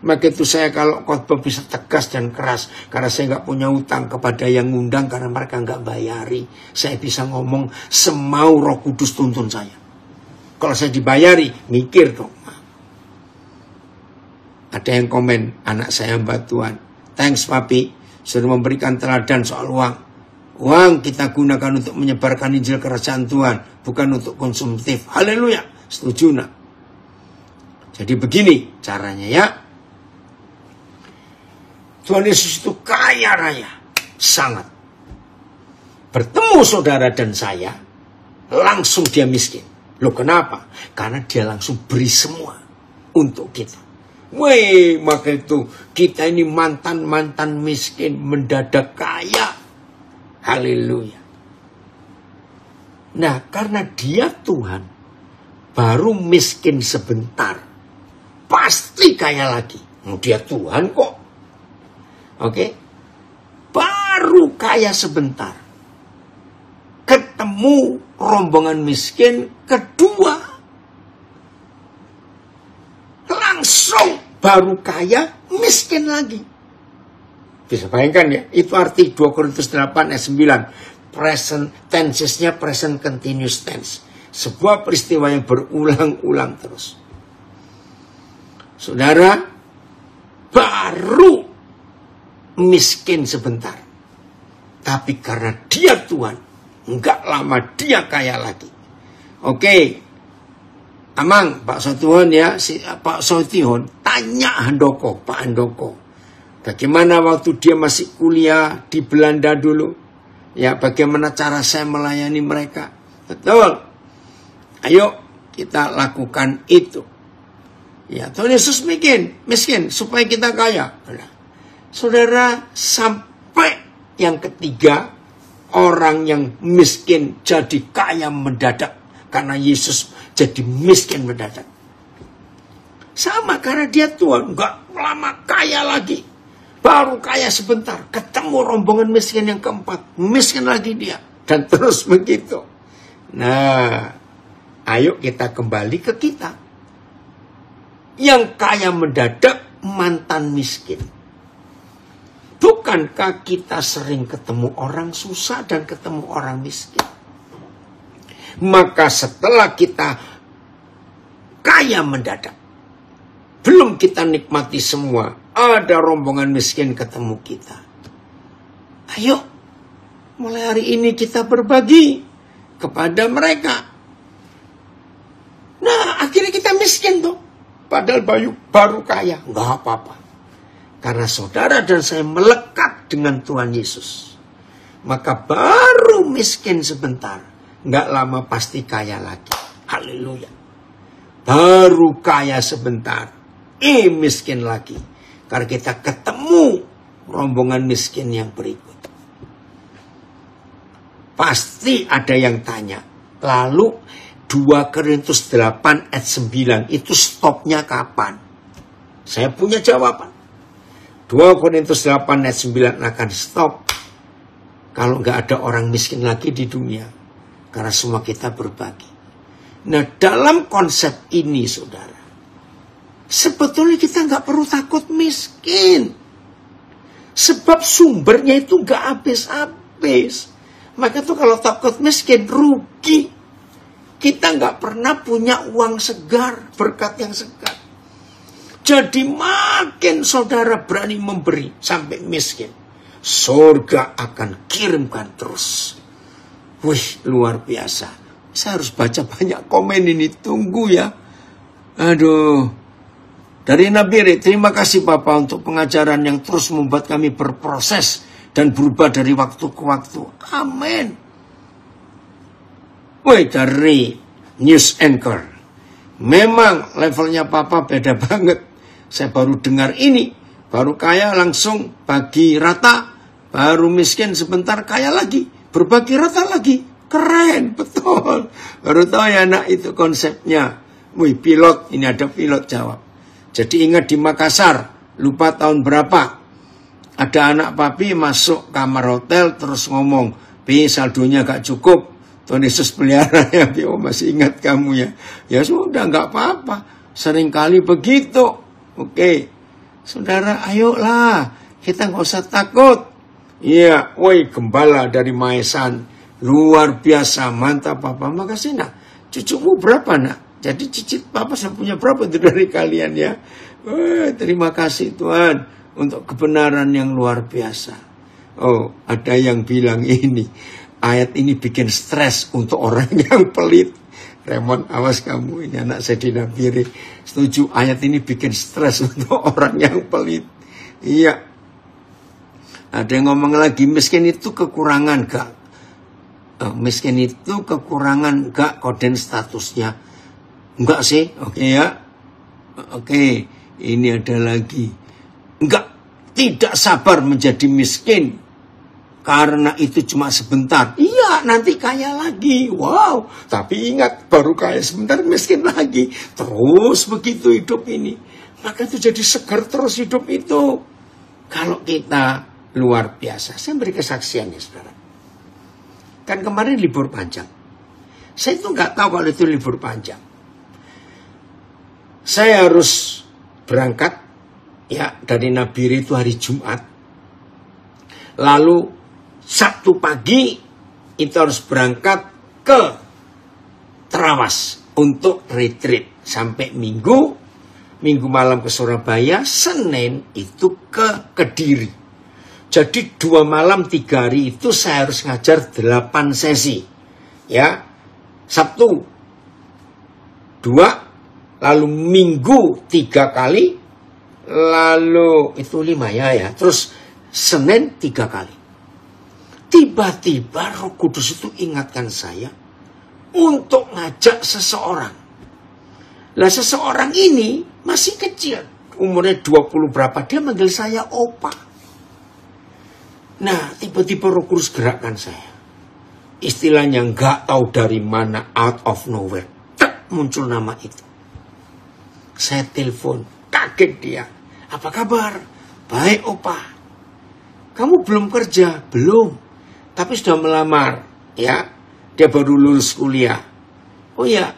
Maka itu saya kalau khotbah bisa tegas dan keras, karena saya nggak punya utang kepada yang ngundang, karena mereka nggak bayari. Saya bisa ngomong semau Roh Kudus tuntun saya. Kalau saya dibayari, mikir dong. Ada yang komen, anak saya mbak Tuhan, thanks papi, sudah memberikan teladan soal uang. Uang kita gunakan untuk menyebarkan Injil kerajaan Tuhan, bukan untuk konsumtif. Haleluya, setuju nak? Jadi begini caranya ya. Tuhan Yesus itu kaya raya, sangat. Bertemu saudara dan saya, langsung dia miskin. Loh kenapa? Karena dia langsung beri semua untuk kita. Weh, maka itu kita ini mantan-mantan miskin mendadak kaya. Haleluya. Nah, karena dia Tuhan, baru miskin sebentar, pasti kaya lagi. Dia Tuhan kok. Oke? Baru kaya sebentar, ketemu rombongan miskin kedua, langsung baru kaya, miskin lagi. Bisa bayangkan ya, itu arti 2 Korintus 8 ayat 9. Present tense-nya present continuous tense. Sebuah peristiwa yang berulang-ulang terus. Saudara, baru miskin sebentar. Tapi karena dia Tuhan, enggak lama dia kaya lagi. Oke. Amang, Pak Sotuhon ya, Pak Sotuhon, tanya Handoko, Pak Handoko. Bagaimana waktu dia masih kuliah di Belanda dulu? Ya, bagaimana cara saya melayani mereka? Betul. Ayo, kita lakukan itu. Ya, Tuhan Yesus miskin, supaya kita kaya. Nah, saudara, sampai yang ketiga, orang yang miskin jadi kaya mendadak. Karena Yesus jadi miskin mendadak. Sama karena dia Tuhan, enggak lama kaya lagi. Baru kaya sebentar, ketemu rombongan miskin yang keempat, miskin lagi dia. Dan terus begitu. Nah, ayo kita kembali ke kita. Yang kaya mendadak, mantan miskin. Bukankah kita sering ketemu orang susah dan ketemu orang miskin? Maka setelah kita kaya mendadak, belum kita nikmati semua, ada rombongan miskin ketemu kita. Ayo, mulai hari ini kita berbagi kepada mereka. Nah, akhirnya kita miskin tuh. Padahal baru kaya. Nggak apa-apa. Karena saudara dan saya melekat dengan Tuhan Yesus. Maka baru miskin sebentar. Nggak lama pasti kaya lagi. Haleluya. Baru kaya sebentar. Miskin lagi. Karena kita ketemu rombongan miskin yang berikut. Pasti ada yang tanya. Lalu 2 Korintus 8 ayat 9 itu stopnya kapan? Saya punya jawaban. 2 Korintus 8 ayat 9 akan stop kalau nggak ada orang miskin lagi di dunia. Karena semua kita berbagi. Nah, dalam konsep ini, saudara, sebetulnya kita nggak perlu takut miskin. Sebab sumbernya itu nggak habis-habis. Maka tuh kalau takut miskin, rugi. Kita nggak pernah punya uang segar, berkat yang segar. Jadi makin saudara berani memberi sampai miskin, surga akan kirimkan terus. Wih, luar biasa. Saya harus baca banyak komen ini, tunggu ya. Aduh. Dari Nabiri, terima kasih Bapak untuk pengajaran yang terus membuat kami berproses dan berubah dari waktu ke waktu. Amin. Woi, dari News Anchor. Memang levelnya Papa beda banget. Saya baru dengar ini. Baru kaya langsung bagi rata. Baru miskin sebentar kaya lagi. Berbagi rata lagi. Keren, betul. Baru tahu ya anak itu konsepnya. Wih, pilot. Ini ada pilot jawab. Jadi ingat di Makassar. Lupa tahun berapa. Ada anak papi masuk kamar hotel terus ngomong. Pi, saldonya gak cukup. Tuhan Yesus pelihara ya, oh, masih ingat kamu ya. Ya sudah, nggak apa-apa. Seringkali begitu. Oke, saudara, ayolah. Kita nggak usah takut. Iya, woi gembala dari Maesan. Luar biasa, mantap Papa. Makasih nak. Cucumu berapa nak? Jadi cicit Papa saya punya berapa itu dari kalian ya. Terima kasih Tuhan. Untuk kebenaran yang luar biasa. Oh, ada yang bilang ini. Ayat ini bikin stres untuk orang yang pelit. Raymond, awas kamu, ini anak saya di Nabiri. Setuju, ayat ini bikin stres untuk orang yang pelit. Iya. Ada yang ngomong lagi, miskin itu kekurangan gak? Miskin itu kekurangan gak koden statusnya? Enggak sih, oke ya. Oke, ini ada lagi. Enggak, tidak sabar menjadi miskin. Karena itu cuma sebentar. Iya, nanti kaya lagi. Wow. Tapi ingat, baru kaya sebentar, miskin lagi. Terus begitu hidup ini. Maka itu jadi segar terus hidup itu. Kalau kita luar biasa. Saya beri kesaksian ya, saudara. Kan kemarin libur panjang. Saya itu nggak tahu kalau itu libur panjang. Saya harus berangkat. Ya, dari Nabiri itu hari Jumat. Lalu Sabtu pagi itu harus berangkat ke Terawas untuk retreat sampai Minggu malam ke Surabaya, Senin itu ke Kediri. Jadi 2 malam 3 hari itu saya harus ngajar 8 sesi. Ya, Sabtu 2, lalu Minggu 3 kali, lalu itu 5 ya. Terus Senin 3 kali. Tiba-tiba Roh Kudus itu ingatkan saya untuk ngajak seseorang. Lah seseorang ini masih kecil. Umurnya 20 berapa. Dia manggil saya Opa. Nah tiba-tiba Roh Kudus gerakkan saya. Istilahnya nggak tahu dari mana, out of nowhere. Tak muncul nama itu. Saya telepon. Kaget dia. Apa kabar? Baik Opa. Kamu belum kerja? Belum. Tapi sudah melamar, ya. Dia baru lulus kuliah. Oh ya,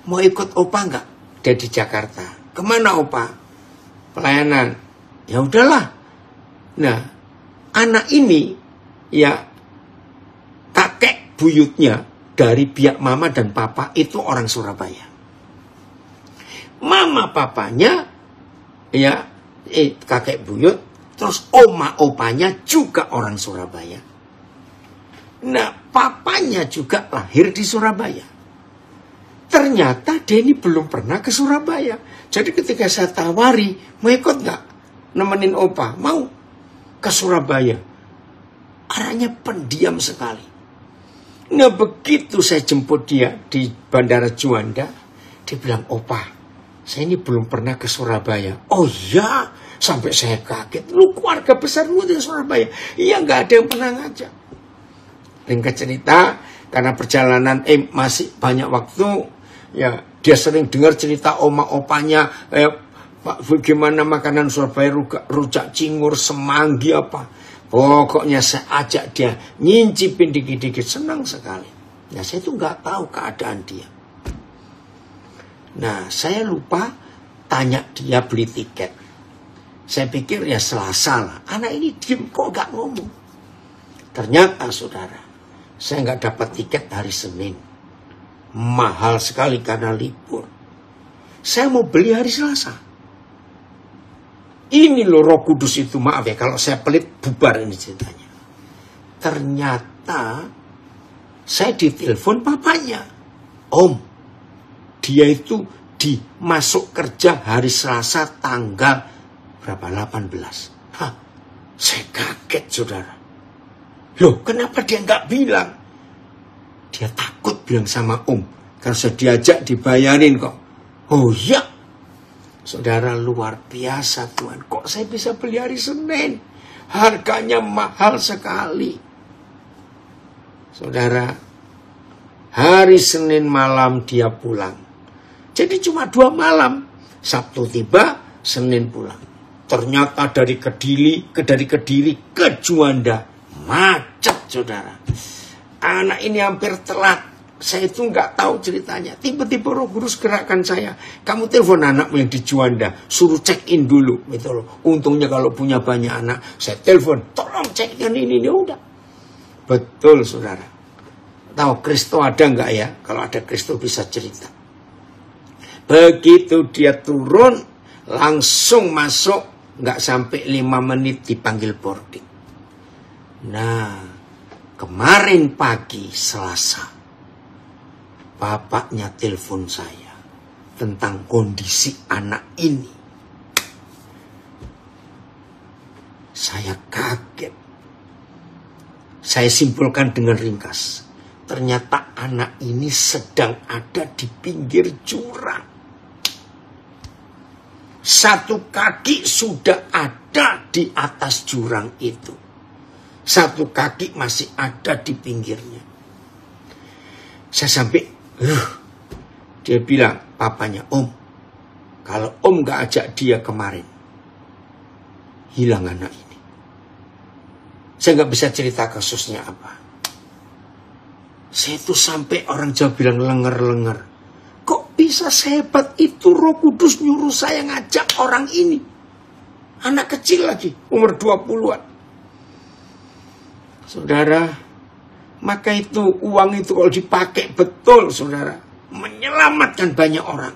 mau ikut Opa enggak? Dia di Jakarta. Kemana Opa? Pelayanan. Ya udahlah. Nah, anak ini, ya, kakek buyutnya dari pihak mama dan papa itu orang Surabaya. Mama papanya, ya, kakek buyut, terus oma opanya juga orang Surabaya. Nah, papanya juga lahir di Surabaya. Ternyata dia ini belum pernah ke Surabaya. Jadi ketika saya tawari, mau ikut nggak? Nemenin opa, mau ke Surabaya. Arahnya pendiam sekali. Nah begitu saya jemput dia di Bandara Juanda, dia bilang, opa, saya ini belum pernah ke Surabaya. Oh iya, sampai saya kaget. Lu keluarga besarmu di Surabaya? Iya, nggak ada yang pernah ngajak. Ringkas cerita, karena perjalanan masih banyak waktu, ya dia sering dengar cerita oma-opanya, Pak, bagaimana makanan Surabaya, rujak cingur, semanggi apa. Pokoknya saya ajak dia nyincipin dikit-dikit, senang sekali. Nah saya itu nggak tahu keadaan dia. Nah saya lupa tanya dia beli tiket. Saya pikir ya Selasa lah. Anak ini diem kok nggak ngomong. Ternyata saudara, saya nggak dapat tiket hari Senin. Mahal sekali karena libur. Saya mau beli hari Selasa. Ini loh Roh Kudus itu, maaf ya kalau saya pelit, bubar ini ceritanya. Ternyata saya ditelepon papanya. Om, dia itu dimasuk kerja hari Selasa tanggal berapa? 18. Hah, saya kaget saudara. Loh kenapa dia nggak bilang? Dia takut bilang sama Om. Kalau saya diajak dibayarin kok. Oh iya. Saudara luar biasa Tuhan. Kok saya bisa beli hari Senin? Harganya mahal sekali. Saudara, hari Senin malam dia pulang. Jadi cuma 2 malam. Sabtu tiba, Senin pulang. Ternyata dari Kediri ke Juanda. Macet saudara. Anak ini hampir telat. Saya itu nggak tahu ceritanya. Tiba-tiba Roh Kudus gerakkan saya. Kamu telepon anakmu yang di Juanda. Suruh check in dulu. Gitu loh. Untungnya kalau punya banyak anak. Saya telepon. Tolong check in ini. Udah. Betul saudara. Tahu Kristo ada nggak ya? Kalau ada Kristo bisa cerita. Begitu dia turun. Langsung masuk. Nggak sampai 5 menit dipanggil boarding. Nah. Kemarin pagi Selasa. Bapaknya telepon saya tentang kondisi anak ini. Saya kaget. Saya simpulkan dengan ringkas. Ternyata anak ini sedang ada di pinggir jurang. Satu kaki sudah ada di atas jurang itu. Satu kaki masih ada di pinggirnya. Saya sampai dia bilang papanya, Om, kalau Om gak ajak dia kemarin, hilang anak ini. Saya gak bisa cerita kasusnya apa. Saya itu sampai orang Jawa bilang lenger-lenger. Kok bisa sehebat itu Roh Kudus nyuruh saya ngajak orang ini? Anak kecil lagi, umur 20-an. Saudara, maka itu uang itu kalau dipakai betul saudara, menyelamatkan banyak orang.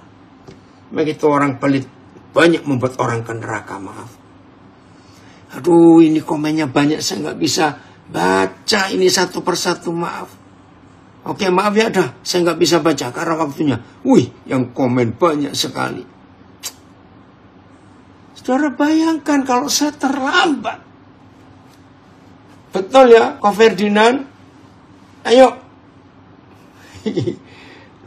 Begitu orang pelit, banyak membuat orang ke neraka, maaf. Aduh ini komennya banyak, saya nggak bisa baca ini satu persatu, maaf. Oke maaf ya dah, saya nggak bisa baca karena waktunya. Wih yang komen banyak sekali. Saudara bayangkan kalau saya terlambat. Betul ya Ko Ferdinand? Ayo.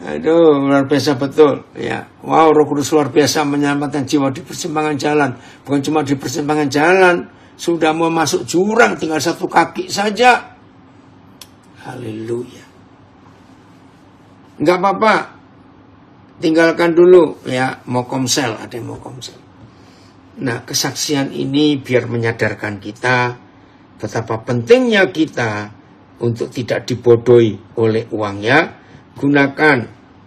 Aduh, luar biasa betul. Ya, wow, Roh Kudus luar biasa menyelamatkan jiwa di persimpangan jalan. Bukan cuma di persimpangan jalan, sudah mau masuk jurang, tinggal satu kaki saja. Haleluya. Enggak apa-apa. Tinggalkan dulu ya, mau komsel, ada yang mau komsel. Nah, kesaksian ini biar menyadarkan kita betapa pentingnya kita untuk tidak dibodohi oleh uangnya, gunakan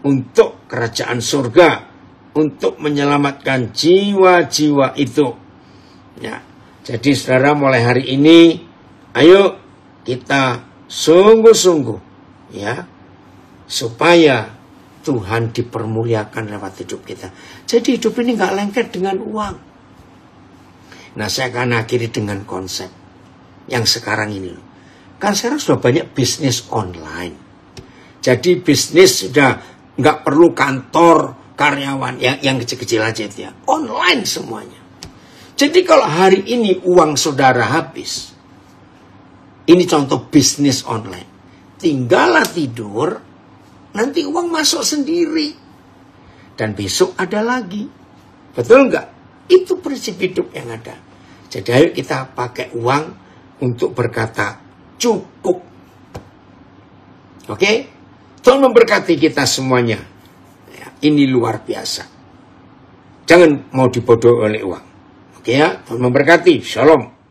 untuk kerajaan surga, untuk menyelamatkan jiwa-jiwa itu. Ya, jadi saudara mulai hari ini, ayo kita sungguh-sungguh, ya, supaya Tuhan dipermuliakan lewat hidup kita. Jadi hidup ini nggak lengket dengan uang. Nah, saya akan akhiri dengan konsep yang sekarang ini loh. Kan sekarang sudah banyak bisnis online. Jadi bisnis sudah Nggak perlu kantor, karyawan, yang kecil-kecil aja itu ya. Online semuanya. Jadi kalau hari ini uang saudara habis, ini contoh bisnis online. Tinggallah tidur, nanti uang masuk sendiri. Dan besok ada lagi. Betul nggak? Itu prinsip hidup yang ada. Jadi ayo kita pakai uang untuk berkata cukup. Oke? Tuhan memberkati kita semuanya. Ya, ini luar biasa. Jangan mau dibodohi oleh uang. Oke ya? Tuhan memberkati. Shalom.